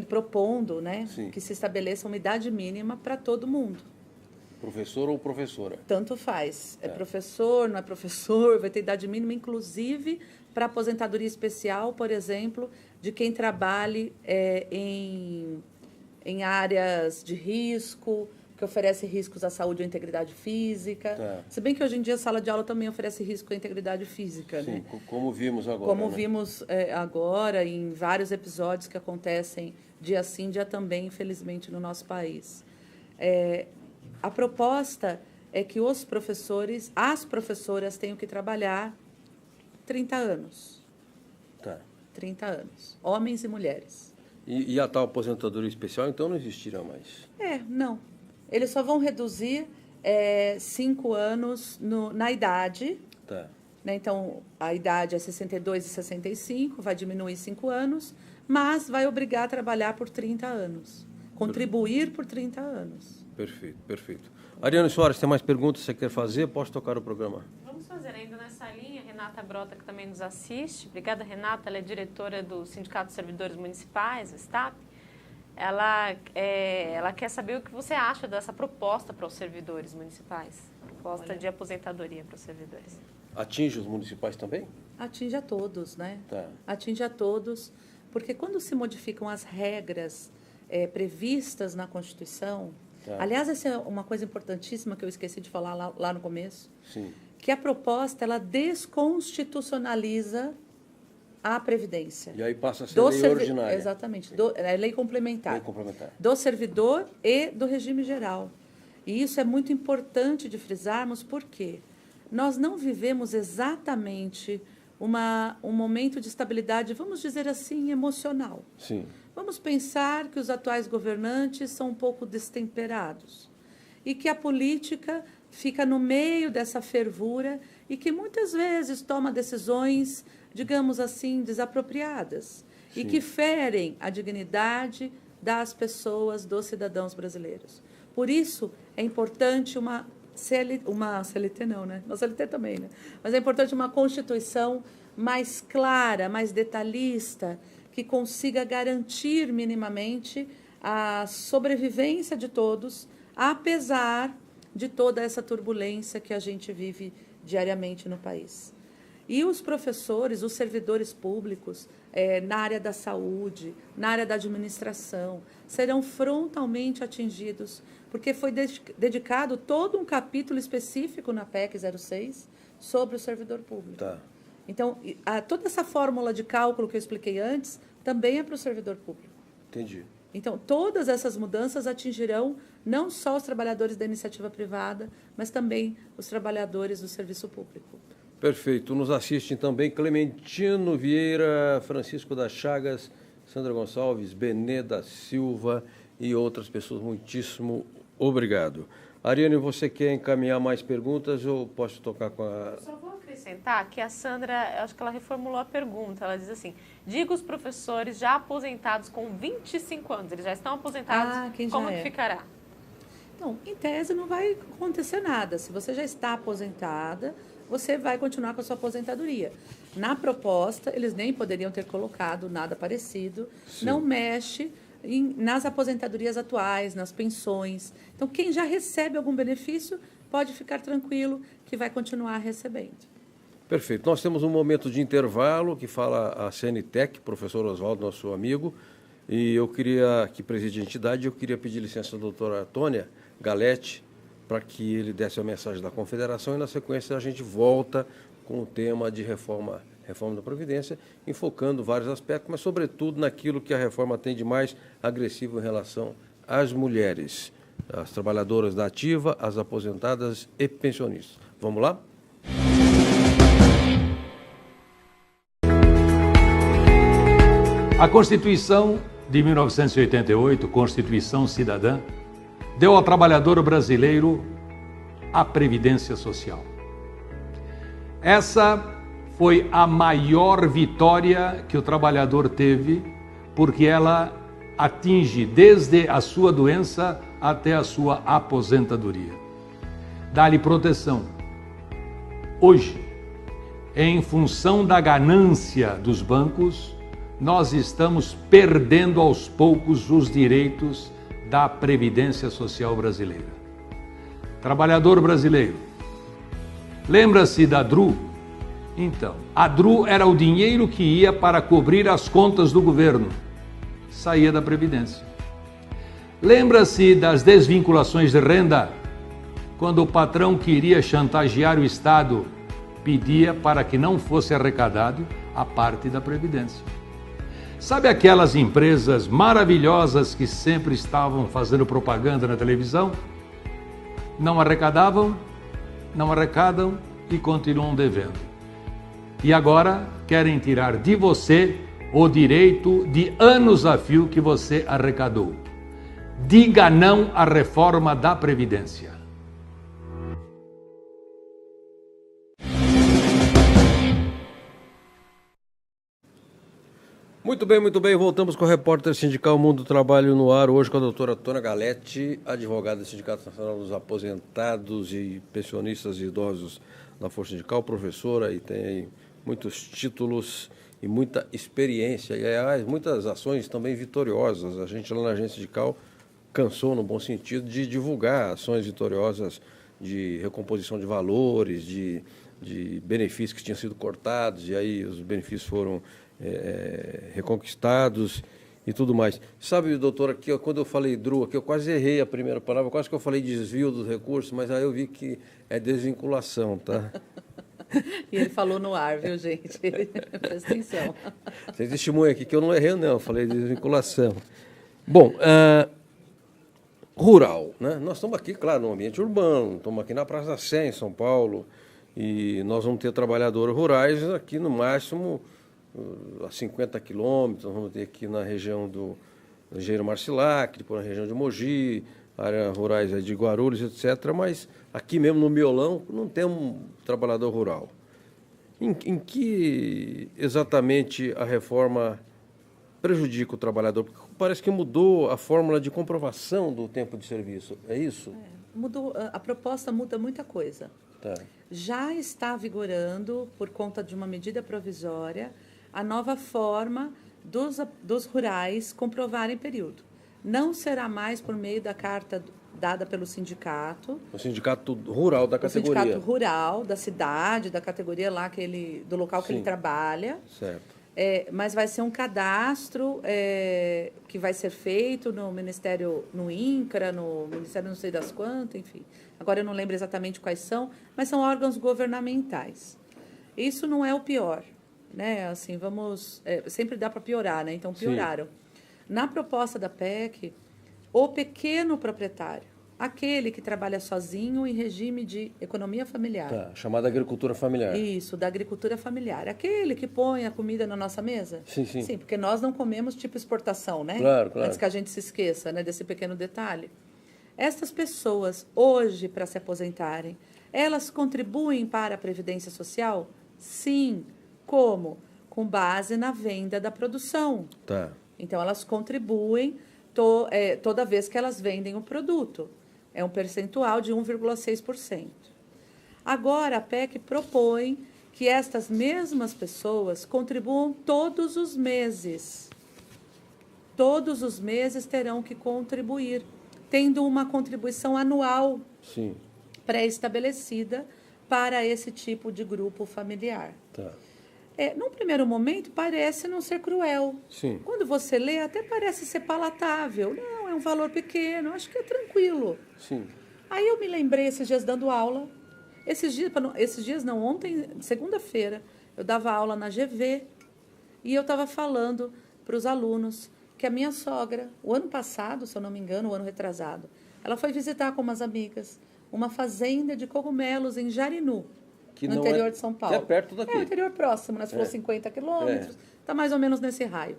propondo, né? Sim. Que se estabeleça uma idade mínima para todo mundo. Professor ou professora? Tanto faz. É professor, não é professor, vai ter idade mínima, inclusive para aposentadoria especial, por exemplo, de quem trabalhe em áreas de risco, que oferece riscos à saúde ou integridade física. Tá. Se bem que hoje em dia a sala de aula também oferece risco à integridade física. Sim, né? como vimos agora. Como né? vimos agora em vários episódios que acontecem dia sim, dia também, infelizmente, no nosso país. A proposta é que os professores, as professoras tenham que trabalhar 30 anos. Tá. 30 anos. Homens e mulheres. E a tal aposentadoria especial, então, não existirá mais? Não. Eles só vão reduzir 5 anos na idade. Tá. Né? Então, a idade é 62 e 65, vai diminuir 5 anos, mas vai obrigar a trabalhar por 30 anos. Contribuir por 30 anos. Perfeito, perfeito. Ariane Soares, tem mais perguntas que você quer fazer? Posso tocar o programa? Vamos fazer ainda nessa linha. Renata Brota, que também nos assiste. Obrigada, Renata. Ela é diretora do Sindicato dos Servidores Municipais, o STAP. Ela quer saber o que você acha dessa proposta para os servidores municipais. Proposta de aposentadoria para os servidores. Atinge os municipais também? Atinge a todos, né? Tá. Atinge a todos, porque quando se modificam as regras previstas na Constituição... Tá. Aliás, essa é uma coisa importantíssima que eu esqueci de falar lá no começo. Sim. Que a proposta, ela desconstitucionaliza a Previdência. E aí passa a ser lei ordinária. Exatamente, é lei complementar. Lei complementar. Do servidor e do regime geral. E isso é muito importante de frisarmos, porque nós não vivemos exatamente um momento de estabilidade, vamos dizer assim, emocional. Sim. Vamos pensar que os atuais governantes são um pouco destemperados e que a política fica no meio dessa fervura e que muitas vezes toma decisões, digamos assim, desapropriadas. Sim. E que ferem a dignidade das pessoas, dos cidadãos brasileiros. Por isso, é importante uma CLT não, né? Uma CLT também, né? Mas é importante uma Constituição mais clara, mais detalhista, que consiga garantir minimamente a sobrevivência de todos, apesar de toda essa turbulência que a gente vive diariamente no país. E os professores, os servidores públicos, na área da saúde, na área da administração, serão frontalmente atingidos, porque foi dedicado todo um capítulo específico na PEC 06 sobre o servidor público. Tá. Então, toda essa fórmula de cálculo que eu expliquei antes também é para o servidor público. Entendi. Então, todas essas mudanças atingirão não só os trabalhadores da iniciativa privada, mas também os trabalhadores do serviço público. Perfeito. Nos assistem também Clementino Vieira, Francisco das Chagas, Sandra Gonçalves, Benê da Silva e outras pessoas. Muitíssimo obrigado. Ariane, você quer encaminhar mais perguntas ou posso tocar com a... Só vou acrescentar que a Sandra, acho que ela reformulou a pergunta. Ela diz assim, diga os professores já aposentados com 25 anos, eles já estão aposentados, como que ficará? Então, em tese não vai acontecer nada. Se você já está aposentada, você vai continuar com a sua aposentadoria. Na proposta, eles nem poderiam ter colocado nada parecido. Sim. Não mexe nas aposentadorias atuais, nas pensões. Então, quem já recebe algum benefício pode ficar tranquilo que vai continuar recebendo. Perfeito. Nós temos um momento de intervalo que fala a CNTEC, professor Oswaldo, nosso amigo, e eu queria, que preside a entidade, eu queria pedir licença à doutora Tônia Galete para que ele desse a mensagem da Confederação e, na sequência, a gente volta com o tema de reforma da Previdência, enfocando vários aspectos, mas, sobretudo, naquilo que a reforma tem de mais agressivo em relação às mulheres, as trabalhadoras da ativa, as aposentadas e pensionistas. Vamos lá? A Constituição de 1988, Constituição Cidadã, deu ao trabalhador brasileiro a Previdência Social. Essa foi a maior vitória que o trabalhador teve, porque ela atinge desde a sua doença até a sua aposentadoria. Dá-lhe proteção. Hoje, em função da ganância dos bancos, nós estamos perdendo aos poucos os direitos da Previdência Social brasileira. Trabalhador brasileiro, lembra-se da DRU? Então, a DRU era o dinheiro que ia para cobrir as contas do governo, saía da Previdência. Lembra-se das desvinculações de renda? Quando o patrão queria chantagear o Estado, pedia para que não fosse arrecadado a parte da Previdência. Sabe aquelas empresas maravilhosas que sempre estavam fazendo propaganda na televisão? Não arrecadavam, não arrecadam e continuam devendo. E agora querem tirar de você o direito de anos a fio que você arrecadou. Diga não à reforma da Previdência. Muito bem. Voltamos com o repórter sindical Mundo do Trabalho no ar, hoje com a doutora Tônia Galete, advogada do Sindicato Nacional dos Aposentados e Pensionistas e Idosos da Força Sindical, professora, e tem aí muitos títulos e muita experiência, e aliás, muitas ações também vitoriosas. A gente lá na agência sindical cansou, no bom sentido, de divulgar ações vitoriosas de recomposição de valores, de benefícios que tinham sido cortados, e aí os benefícios foram reconquistados e tudo mais. Sabe, doutor, aqui, quando eu falei DRU, aqui eu quase errei a primeira palavra, quase que eu falei desvio dos recursos, mas aí eu vi que é desvinculação, tá? E ele falou no ar, viu, gente? Presta atenção. Vocês testemunham aqui que eu não errei, não, eu falei desvinculação. Bom, rural, né? Nós estamos aqui, claro, no ambiente urbano, estamos aqui na Praça da Sé, em São Paulo, e nós vamos ter trabalhadores rurais aqui no máximo a 50 quilômetros, vamos ter aqui na região do Engenheiro Marcilac, depois na região de Mogi, áreas rurais de Guarulhos, etc., mas aqui mesmo no Miolão não tem um trabalhador rural. Em que exatamente a reforma prejudica o trabalhador? Porque parece que mudou a fórmula de comprovação do tempo de serviço, é isso? Mudou, a proposta muda muita coisa. Tá. Já está vigorando, por conta de uma medida provisória, a nova forma dos rurais comprovarem período. Não será mais por meio da carta dada pelo sindicato. O sindicato rural da categoria. O sindicato rural da cidade, da categoria lá do local que ele trabalha. Certo. Mas vai ser um cadastro que vai ser feito no Ministério, no INCRA, no Ministério não sei das quantas, enfim. Agora eu não lembro exatamente quais são, mas são órgãos governamentais. Isso não é o pior, né? Assim, sempre dá para piorar, né? Então pioraram. Sim. Na proposta da PEC, o pequeno proprietário, aquele que trabalha sozinho em regime de economia familiar. Tá, chamada agricultura familiar. Isso, da agricultura familiar. Aquele que põe a comida na nossa mesa? Sim, sim. Sim, porque nós não comemos tipo exportação, né? Claro, claro. Antes que a gente se esqueça, né, desse pequeno detalhe. Estas pessoas, hoje, para se aposentarem, elas contribuem para a Previdência Social? Sim. Como? Com base na venda da produção. Tá. Então, elas contribuem toda vez que elas vendem o produto. É um percentual de 1,6%. Agora, a PEC propõe que estas mesmas pessoas contribuam todos os meses. Todos os meses terão que contribuir, tendo uma contribuição anual Sim. pré-estabelecida para esse tipo de grupo familiar. Tá. Num primeiro momento, parece não ser cruel. Sim. Quando você lê, até parece ser palatável. Não, é um valor pequeno, acho que é tranquilo. Sim. Aí eu me lembrei esses dias dando aula. Ontem, segunda-feira, eu dava aula na GV e eu estava falando para os alunos que a minha sogra, o ano passado, se eu não me engano, o ano retrasado, ela foi visitar com umas amigas uma fazenda de cogumelos em Jarinu, no interior de São Paulo. Que é perto daqui. É, o interior próximo, né? Você falou 50 quilômetros, está mais ou menos nesse raio.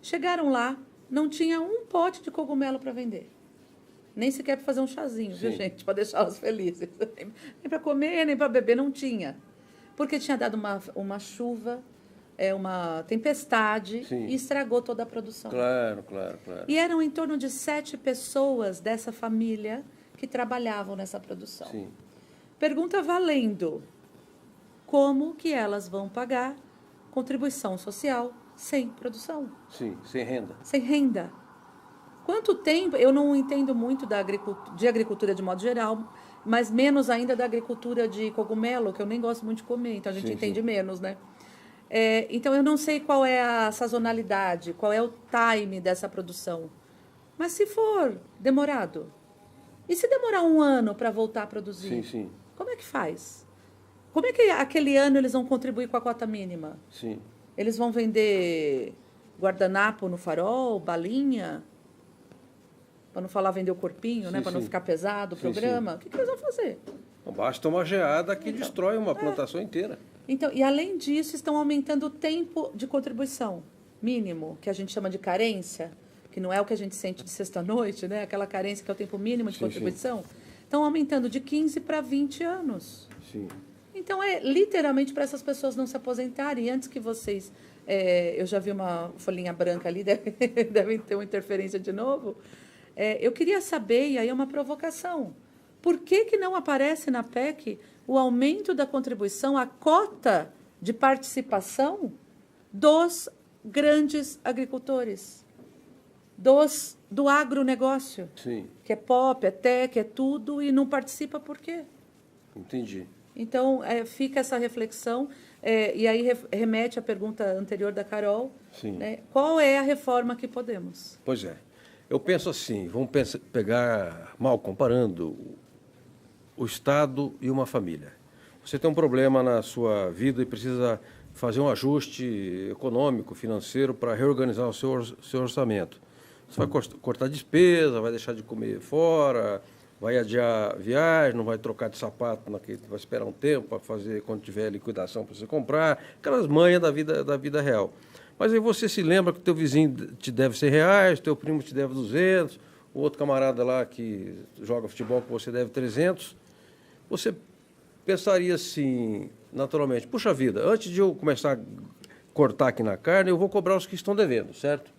Chegaram lá, não tinha um pote de cogumelo para vender. Nem sequer para fazer um chazinho, viu, gente? Para deixá-los felizes. Nem para comer, nem para beber, não tinha. Porque tinha dado uma chuva, uma tempestade, Sim. E estragou toda a produção. Claro. E eram em torno de 7 pessoas dessa família que trabalhavam nessa produção. Sim. Pergunta valendo. Como que elas vão pagar contribuição social sem produção? Sim, sem renda. Sem renda. Quanto tempo... Eu não entendo muito de agricultura de modo geral, mas menos ainda da agricultura de cogumelo, que eu nem gosto muito de comer, então a gente entende menos, né? Então, eu não sei qual é a sazonalidade, qual é o time dessa produção. Mas se for demorado, e se demorar 1 ano para voltar a produzir? Sim. Como é que faz? Como é que aquele ano eles vão contribuir com a cota mínima? Sim. Eles vão vender guardanapo no farol, balinha? Para não falar vender o corpinho, né? Para não ficar pesado o programa. O que eles vão fazer? Basta uma geada que destrói uma plantação inteira. Então, e além disso, estão aumentando o tempo de contribuição mínimo, que a gente chama de carência, que não é o que a gente sente de sexta-noite, né? Aquela carência que é o tempo mínimo de contribuição. Estão aumentando de 15 para 20 anos. Sim. Então, literalmente para essas pessoas não se aposentarem. E antes que vocês... eu já vi uma folhinha branca ali, devem ter uma interferência de novo. Eu queria saber, e aí é uma provocação, por que não aparece na PEC o aumento da contribuição, a cota de participação dos grandes agricultores, do agronegócio, Sim. que é POP, é TEC, é tudo, e não participa por quê? Entendi. Então, fica essa reflexão, e aí remete à pergunta anterior da Carol, né? Qual é a reforma que podemos? Pois é. Eu penso assim, vamos pegar, mal comparando, o Estado e uma família. Você tem um problema na sua vida e precisa fazer um ajuste econômico, financeiro, para reorganizar o seu orçamento. Você vai cortar despesa, vai deixar de comer fora, vai adiar viagem, não vai trocar de sapato, vai esperar um tempo para fazer quando tiver liquidação para você comprar, aquelas manhas da vida real. Mas aí você se lembra que o teu vizinho te deve R$100, teu primo te deve 200, o outro camarada lá que joga futebol que você deve 300. Você pensaria assim, naturalmente, puxa vida, antes de eu começar a cortar aqui na carne, eu vou cobrar os que estão devendo, certo?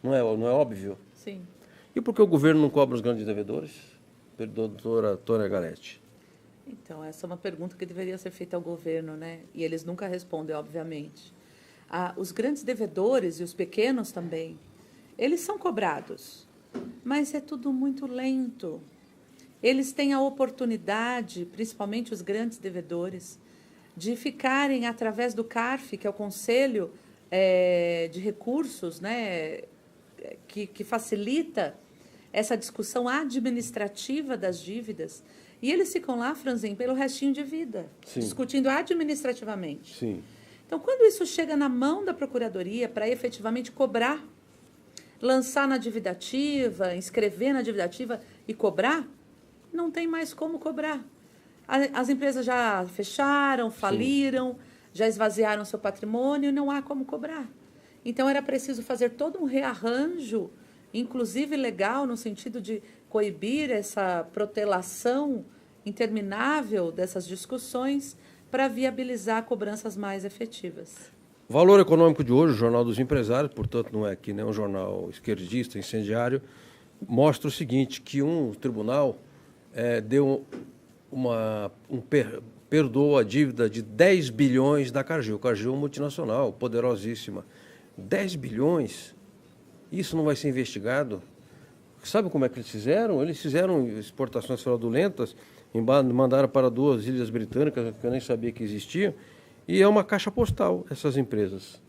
Não é óbvio? Sim. E por que o governo não cobra os grandes devedores? Doutora Tônia Galetti. Então, essa é uma pergunta que deveria ser feita ao governo, né? E eles nunca respondem, obviamente. Os grandes devedores e os pequenos também, eles são cobrados, mas é tudo muito lento. Eles têm a oportunidade, principalmente os grandes devedores, de ficarem através do CARF, que é o Conselho de Recursos, né, que facilita essa discussão administrativa das dívidas, e eles ficam lá, Franzin, pelo restinho de vida, Sim. discutindo administrativamente. Sim. Então, quando isso chega na mão da Procuradoria para efetivamente cobrar, lançar na dívida ativa, inscrever na dívida ativa e cobrar, não tem mais como cobrar. As empresas já fecharam, faliram, já esvaziaram seu patrimônio, não há como cobrar. Então, era preciso fazer todo um rearranjo, inclusive legal, no sentido de coibir essa protelação interminável dessas discussões para viabilizar cobranças mais efetivas. Valor Econômico de hoje, o Jornal dos Empresários, portanto não é aqui nem um jornal esquerdista, incendiário, mostra o seguinte, que um tribunal perdoou a dívida de 10 bilhões da Cargill. Cargill é uma multinacional, poderosíssima. 10 bilhões? Isso não vai ser investigado? Sabe como é que eles fizeram? Eles fizeram exportações fraudulentas, mandaram para 2 ilhas britânicas, que eu nem sabia que existiam, e é uma caixa postal, essas empresas.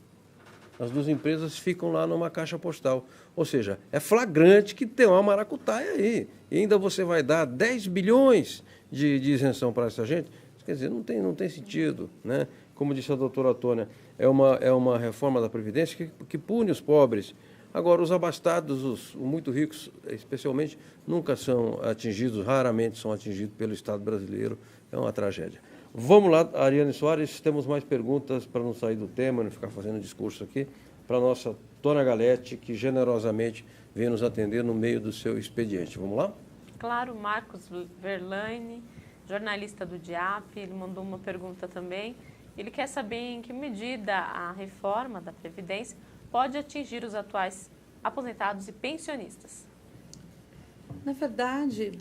As 2 empresas ficam lá numa caixa postal. Ou seja, é flagrante que tem uma maracutaia aí. E ainda você vai dar 10 bilhões de isenção para essa gente? Quer dizer, não tem sentido, né? Como disse a doutora Tônia, é uma reforma da Previdência que pune os pobres. Agora, os abastados, os muito ricos, especialmente, nunca são atingidos, raramente são atingidos pelo Estado brasileiro. É uma tragédia. Vamos lá, Ariane Soares, temos mais perguntas para não sair do tema, não ficar fazendo discurso aqui, para a nossa Tônia Galete, que generosamente vem nos atender no meio do seu expediente. Vamos lá? Claro, Marcos Verlaine, jornalista do DIAP, ele mandou uma pergunta também. Ele quer saber em que medida a reforma da Previdência pode atingir os atuais aposentados e pensionistas. Na verdade,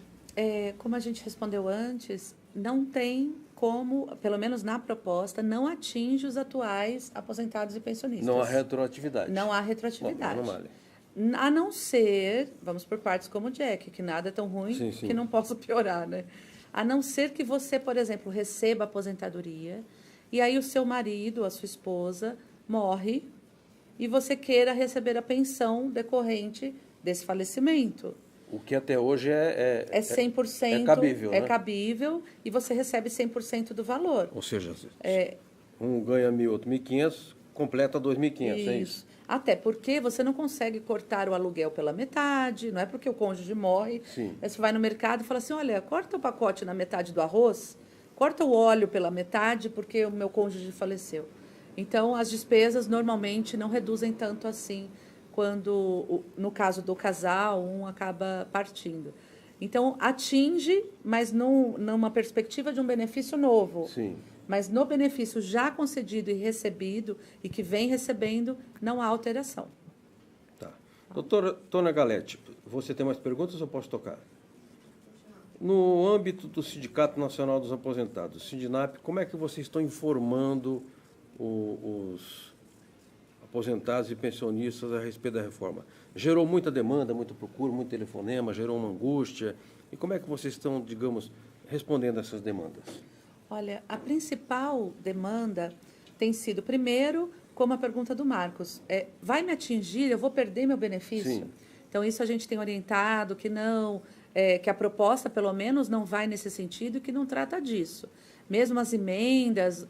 como a gente respondeu antes, não tem como, pelo menos na proposta, não atinge os atuais aposentados e pensionistas. Não há retroatividade. Não há retroatividade. Bom, a não ser, vamos por partes como o Jack, que nada é tão ruim que não possa piorar, né? A não ser que você, por exemplo, receba aposentadoria e aí o seu marido, a sua esposa, morre e você queira receber a pensão decorrente desse falecimento. O que até hoje é 100%. É cabível, né? É cabível e você recebe 100% do valor. Ou seja, um ganha 1.000, outro 1.500, completa 2.500, é isso? Até porque você não consegue cortar o aluguel pela metade, não é porque o cônjuge morre. Sim. Aí você vai no mercado e fala assim, olha, corta o pacote na metade do arroz, corta o óleo pela metade porque o meu cônjuge faleceu. Então, as despesas normalmente não reduzem tanto assim quando, no caso do casal, um acaba partindo. Então, atinge, mas numa perspectiva de um benefício novo. Sim. Mas no benefício já concedido e recebido, e que vem recebendo, não há alteração. Tá. Doutora Tônia Galete, você tem mais perguntas ou eu posso tocar? No âmbito do Sindicato Nacional dos Aposentados, Sindinap, como é que vocês estão informando os aposentados e pensionistas a respeito da reforma? Gerou muita demanda, muita procura, muito telefonema, gerou uma angústia. E como é que vocês estão, digamos, respondendo a essas demandas? Olha, a principal demanda tem sido, primeiro, como a pergunta do Marcos, vai me atingir, eu vou perder meu benefício? Sim. Então, isso a gente tem orientado que não, que a proposta, pelo menos, não vai nesse sentido e que não trata disso. Mesmo as emendas,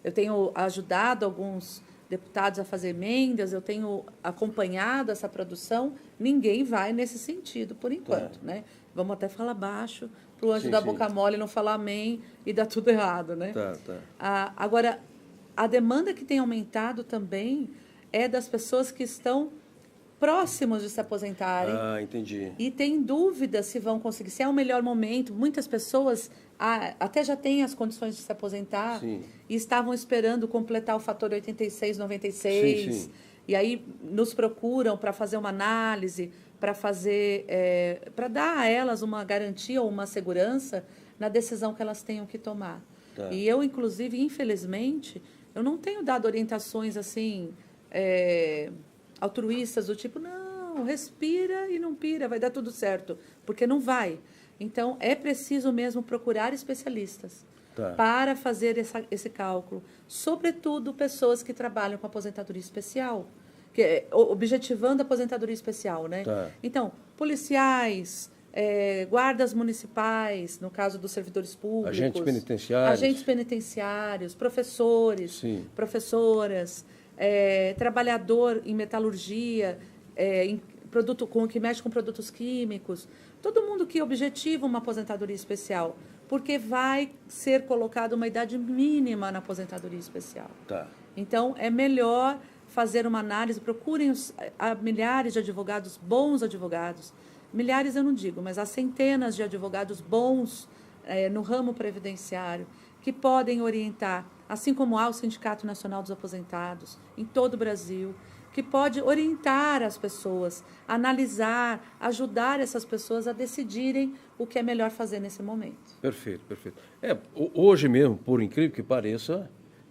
eu tenho ajudado alguns deputados a fazer emendas, eu tenho acompanhado essa produção, ninguém vai nesse sentido, por enquanto, né? Vamos até falar baixo, para o anjo da boca mole não falar amém e dar tudo errado, né? Agora, a demanda que tem aumentado também é das pessoas que estão próximos de se aposentarem. Entendi. E tem dúvida se vão conseguir, se é o melhor momento. Muitas pessoas até já têm as condições de se aposentar. Sim. E estavam esperando completar o fator 86, 96. Sim. E aí nos procuram para fazer uma análise, para para dar a elas uma garantia ou uma segurança na decisão que elas tenham que tomar. Tá. E eu, inclusive, infelizmente, eu não tenho dado orientações assim altruístas do tipo, não, respira e não pira, vai dar tudo certo, porque não vai. Então, é preciso mesmo procurar especialistas para fazer esse cálculo. Sobretudo, pessoas que trabalham com aposentadoria especial, objetivando a aposentadoria especial, né? Então, policiais, guardas municipais, no caso dos servidores públicos, agentes penitenciários, professores, professoras, trabalhador em metalurgia, que mexe com produtos químicos, todo mundo que objetiva uma aposentadoria especial, porque vai ser colocada uma idade mínima na aposentadoria especial. Tá. Então, é melhor fazer uma análise, procurem milhares de advogados, bons advogados, milhares eu não digo, mas há centenas de advogados bons no ramo previdenciário, que podem orientar, assim como há o Sindicato Nacional dos Aposentados, em todo o Brasil, que pode orientar as pessoas, analisar, ajudar essas pessoas a decidirem o que é melhor fazer nesse momento. Perfeito, perfeito. Hoje mesmo, por incrível que pareça,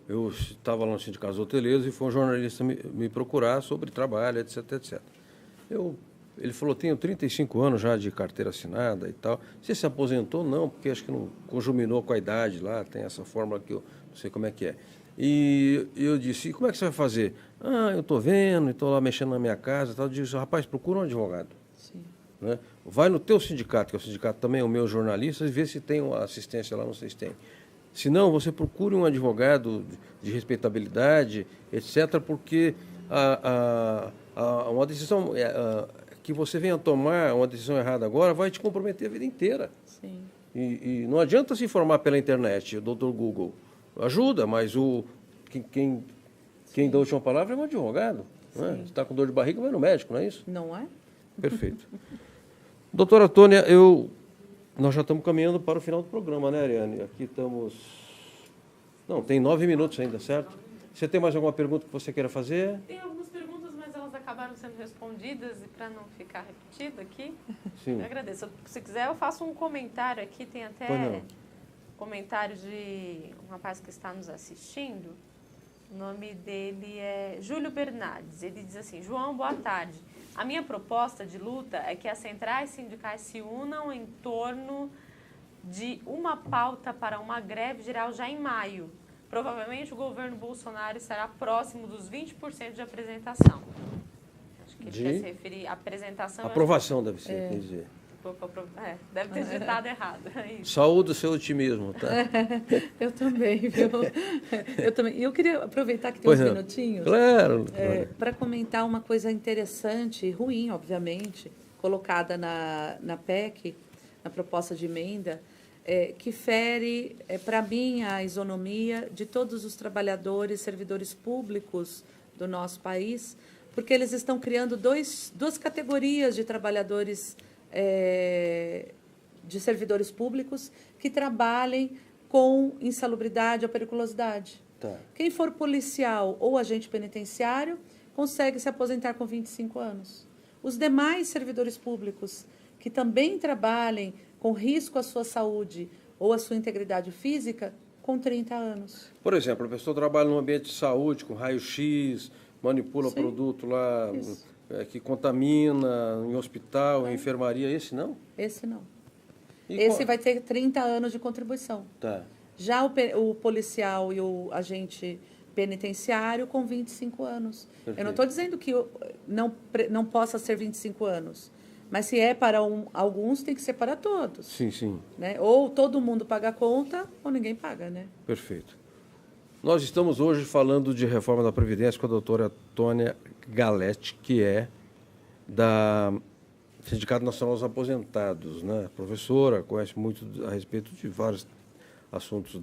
eu estava lá no Sindicato dos Hoteleiros e foi um jornalista me procurar sobre trabalho, etc, etc. Ele falou, tenho 35 anos já de carteira assinada e tal. Você se aposentou? Não, porque acho que não conjuminou com a idade lá, tem essa fórmula que eu não sei como é que é. E eu disse, e como é que você vai fazer? Eu estou vendo, estou lá mexendo na minha casa e tal. Eu disse, rapaz, procura um advogado. Sim. Né? Vai no teu sindicato, que é o sindicato também é o meu jornalista, e vê se tem uma assistência lá, não sei se tem. Se não, você procure um advogado de respeitabilidade, etc., porque uma decisão que você venha tomar, uma decisão errada agora, vai te comprometer a vida inteira. Sim. E não adianta se informar pela internet, o Dr. Google. Ajuda, mas quem dá a última palavra é um advogado. Né? Se está com dor de barriga, vai no médico, não é isso? Não é? Perfeito. Doutora Tônia, nós já estamos caminhando para o final do programa, né, Ariane? Aqui estamos... Não, tem 9 minutos ainda, certo? Você tem mais alguma pergunta que você queira fazer? Tem algumas perguntas, mas elas acabaram sendo respondidas, e para não ficar repetido aqui, Sim. eu agradeço. Se quiser, eu faço um comentário aqui, tem até comentário de um rapaz que está nos assistindo. O nome dele é Júlio Bernardes. Ele diz assim, João, boa tarde. A minha proposta de luta é que as centrais sindicais se unam em torno de uma pauta para uma greve geral já em maio. Provavelmente o governo Bolsonaro estará próximo dos 20% de apresentação. Acho que ele quer se referir à apresentação. Aprovação deve ser, quer dizer. Deve ter digitado errado. É isso. Saúde o seu otimismo, tá? Eu também, viu? Eu também. E eu queria aproveitar que tem uns minutinhos. Claro. Para comentar uma coisa interessante, ruim, obviamente, colocada na PEC, na proposta de emenda, que fere, para mim, a isonomia de todos os trabalhadores, servidores públicos do nosso país, porque eles estão criando duas categorias de trabalhadores, de servidores públicos, que trabalhem com insalubridade ou periculosidade. Tá. Quem for policial ou agente penitenciário consegue se aposentar com 25 anos. Os demais servidores públicos que também trabalhem com risco à sua saúde ou à sua integridade física, com 30 anos. Por exemplo, a pessoa trabalha num ambiente de saúde, com raio-x, manipula produto lá, que contamina, em hospital, em enfermaria, esse não? Esse não. Esse vai ter 30 anos de contribuição. Tá. Já o policial e o agente penitenciário com 25 anos. Perfeito. Eu não estou dizendo que não possa ser 25 anos, mas se é para alguns, tem que ser para todos. Sim, sim. Né? Ou todo mundo paga a conta, ou ninguém paga, né? Perfeito. Nós estamos hoje falando de reforma da Previdência com a doutora Tônia Galete, que é da Sindicato Nacional dos Aposentados, né? Professora, conhece muito a respeito de vários assuntos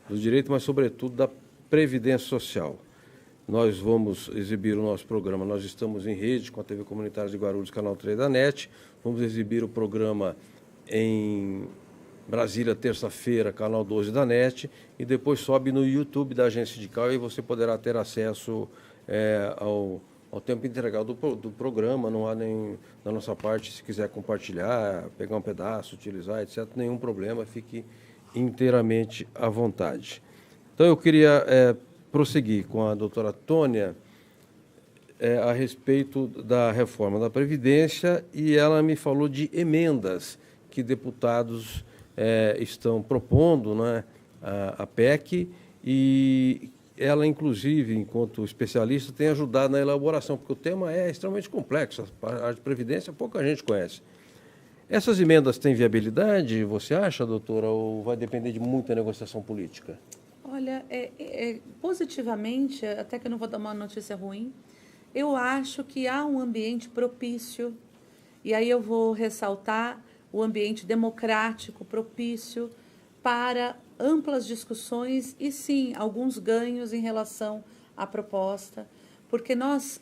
do direito, mas, sobretudo, da Previdência Social. Nós vamos exibir o nosso programa, nós estamos em rede com a TV Comunitária de Guarulhos, Canal 3 da NET, vamos exibir o programa em Brasília, terça-feira, Canal 12 da NET, e depois sobe no YouTube da Agência Sindical e você poderá ter acesso ao tempo integral do programa, não há nem, da nossa parte, se quiser compartilhar, pegar um pedaço, utilizar, etc., nenhum problema, fique inteiramente à vontade. Então, eu queria prosseguir com a doutora Tônia a respeito da reforma da Previdência, e ela me falou de emendas que deputados estão propondo, né, a PEC, e ela, inclusive, enquanto especialista, tem ajudado na elaboração, porque o tema é extremamente complexo, a área de Previdência pouca gente conhece. Essas emendas têm viabilidade, você acha, doutora, ou vai depender de muita negociação política? Olha, positivamente, até que eu não vou dar uma notícia ruim, eu acho que há um ambiente propício, e aí eu vou ressaltar o ambiente democrático propício para amplas discussões e, sim, alguns ganhos em relação à proposta, porque nós,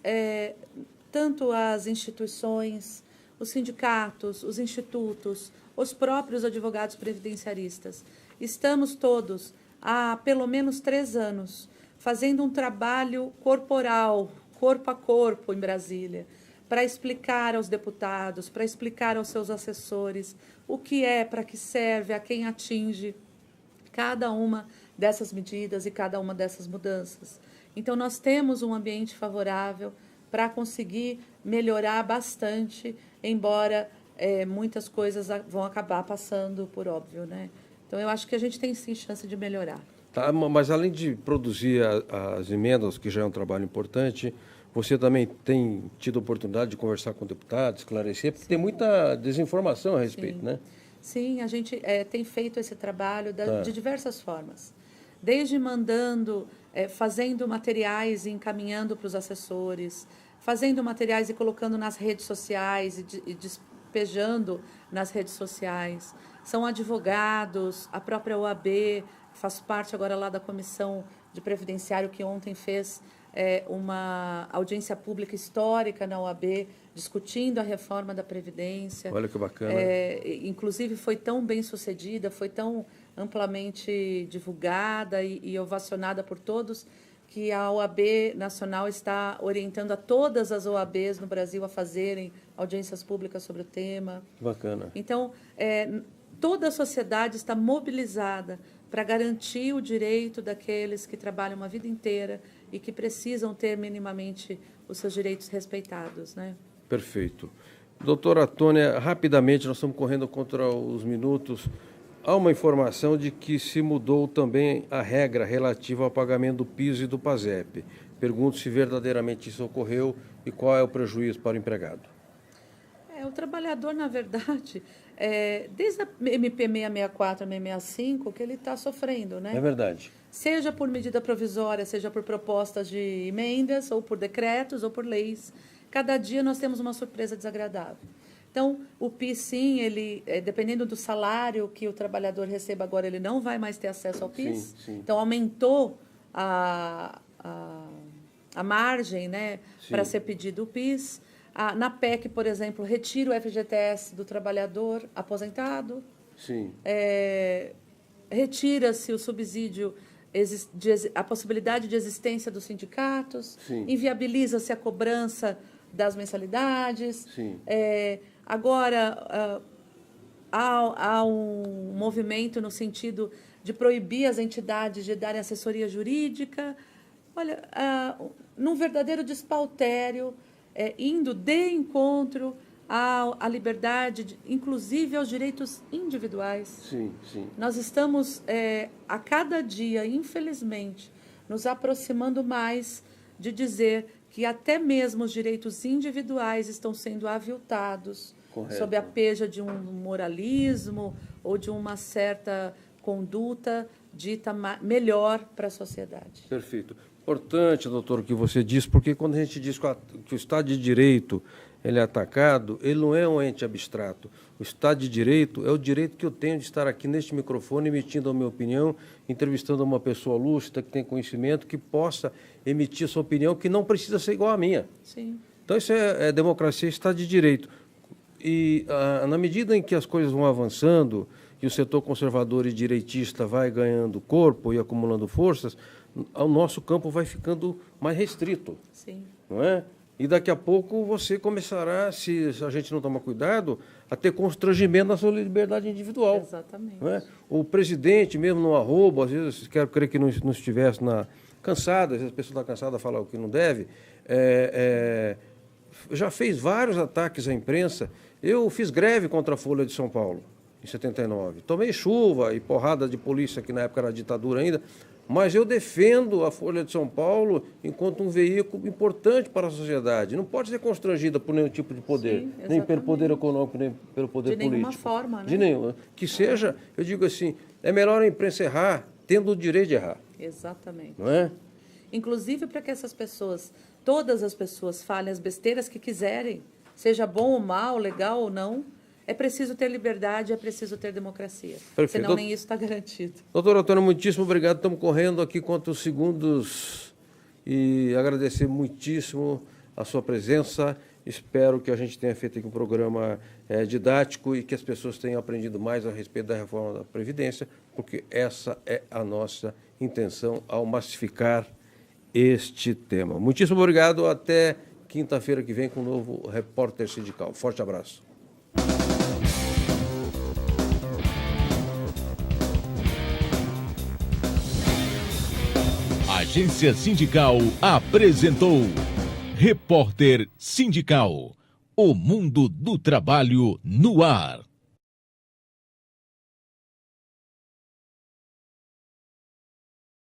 tanto as instituições, os sindicatos, os institutos, os próprios advogados previdenciaristas, estamos todos há pelo menos 3 anos fazendo um trabalho corporal, corpo a corpo em Brasília, para explicar aos deputados, para explicar aos seus assessores o que é, para que serve, a quem atinge cada uma dessas medidas e cada uma dessas mudanças. Então, nós temos um ambiente favorável para conseguir melhorar bastante, embora muitas coisas vão acabar passando por óbvio, né? Então, eu acho que a gente tem, sim, chance de melhorar. Tá, mas, além de produzir as emendas, que já é um trabalho importante, você também tem tido a oportunidade de conversar com deputados, esclarecer, porque tem muita desinformação a respeito, né? Sim, a gente tem feito esse trabalho de diversas formas. Desde mandando, fazendo materiais e encaminhando para os assessores, fazendo materiais e colocando nas redes sociais e despejando nas redes sociais. São advogados, a própria OAB, faço parte agora lá da Comissão de Previdenciário, que ontem fez uma audiência pública histórica na OAB, discutindo a reforma da Previdência. Olha que bacana. Inclusive, foi tão bem sucedida, foi tão amplamente divulgada e ovacionada por todos, que a OAB Nacional está orientando a todas as OABs no Brasil a fazerem audiências públicas sobre o tema. Bacana. Então, toda a sociedade está mobilizada para garantir o direito daqueles que trabalham uma vida inteira e que precisam ter minimamente os seus direitos respeitados, né? Perfeito. Doutora Tônia, rapidamente, nós estamos correndo contra os minutos. Há uma informação de que se mudou também a regra relativa ao pagamento do PIS e do PASEP. Pergunto se verdadeiramente isso ocorreu e qual é o prejuízo para o empregado. O trabalhador, na verdade, desde a MP 664 a 665, que ele está sofrendo, né? É verdade. Seja por medida provisória, seja por propostas de emendas, ou por decretos, ou por leis. Cada dia nós temos uma surpresa desagradável. Então, o PIS, sim, ele, dependendo do salário que o trabalhador receba agora, ele não vai mais ter acesso ao PIS. Sim, sim. Então, aumentou a margem, né, para ser pedido o PIS. Na PEC, por exemplo, retira o FGTS do trabalhador aposentado. Sim. Retira-se o subsídio, a possibilidade de existência dos sindicatos. Sim. Inviabiliza-se a cobrança das mensalidades. Sim. Agora, há um movimento no sentido de proibir as entidades de darem assessoria jurídica. Olha, num verdadeiro despautério, indo de encontro à liberdade, inclusive aos direitos individuais. Sim, sim. Nós estamos, a cada dia, infelizmente, nos aproximando mais de dizer que até mesmo os direitos individuais estão sendo aviltados. Correto. Sob a peja de um moralismo ou de uma certa conduta dita melhor para a sociedade. Perfeito. Importante, doutor, o que você disse, porque quando a gente diz que o Estado de Direito ele é atacado, ele não é um ente abstrato. O Estado de Direito é o direito que eu tenho de estar aqui neste microfone, emitindo a minha opinião, entrevistando uma pessoa lúcida, que tem conhecimento, que possa emitir sua opinião, que não precisa ser igual à minha. Sim. Então, isso é democracia, Estado de Direito. E, na medida em que as coisas vão avançando e o setor conservador e direitista vai ganhando corpo e acumulando forças, o nosso campo vai ficando mais restrito. Sim. Não é? E daqui a pouco você começará, se a gente não tomar cuidado, a ter constrangimento na sua liberdade individual. Exatamente. Não é? O presidente, mesmo no arrobo, às vezes, quero crer que não estivesse cansado, às vezes a pessoa está cansada de falar o que não deve, já fez vários ataques à imprensa. Eu fiz greve contra a Folha de São Paulo, em 79. Tomei chuva e porrada de polícia, que na época era ditadura ainda, mas eu defendo a Folha de São Paulo enquanto um veículo importante para a sociedade. Não pode ser constrangida por nenhum tipo de poder, sim, nem pelo poder econômico, nem pelo poder político. De nenhuma forma, né? De nenhuma. Que seja, eu digo assim, é melhor a imprensa errar, tendo o direito de errar. Exatamente. Não é? Inclusive para que essas pessoas, todas as pessoas, falem as besteiras que quiserem, seja bom ou mal, legal ou não, é preciso ter liberdade, é preciso ter democracia. Perfeito. Senão nem isso está garantido. Doutora Antônia, muitíssimo obrigado. Estamos correndo aqui quantos segundos e agradecer muitíssimo a sua presença. Espero que a gente tenha feito aqui um programa didático e que as pessoas tenham aprendido mais a respeito da reforma da Previdência, porque essa é a nossa intenção ao massificar este tema. Muitíssimo obrigado. Até quinta-feira que vem com um novo Repórter Sindical. Forte abraço. A Agência Sindical apresentou Repórter Sindical, o mundo do trabalho no ar.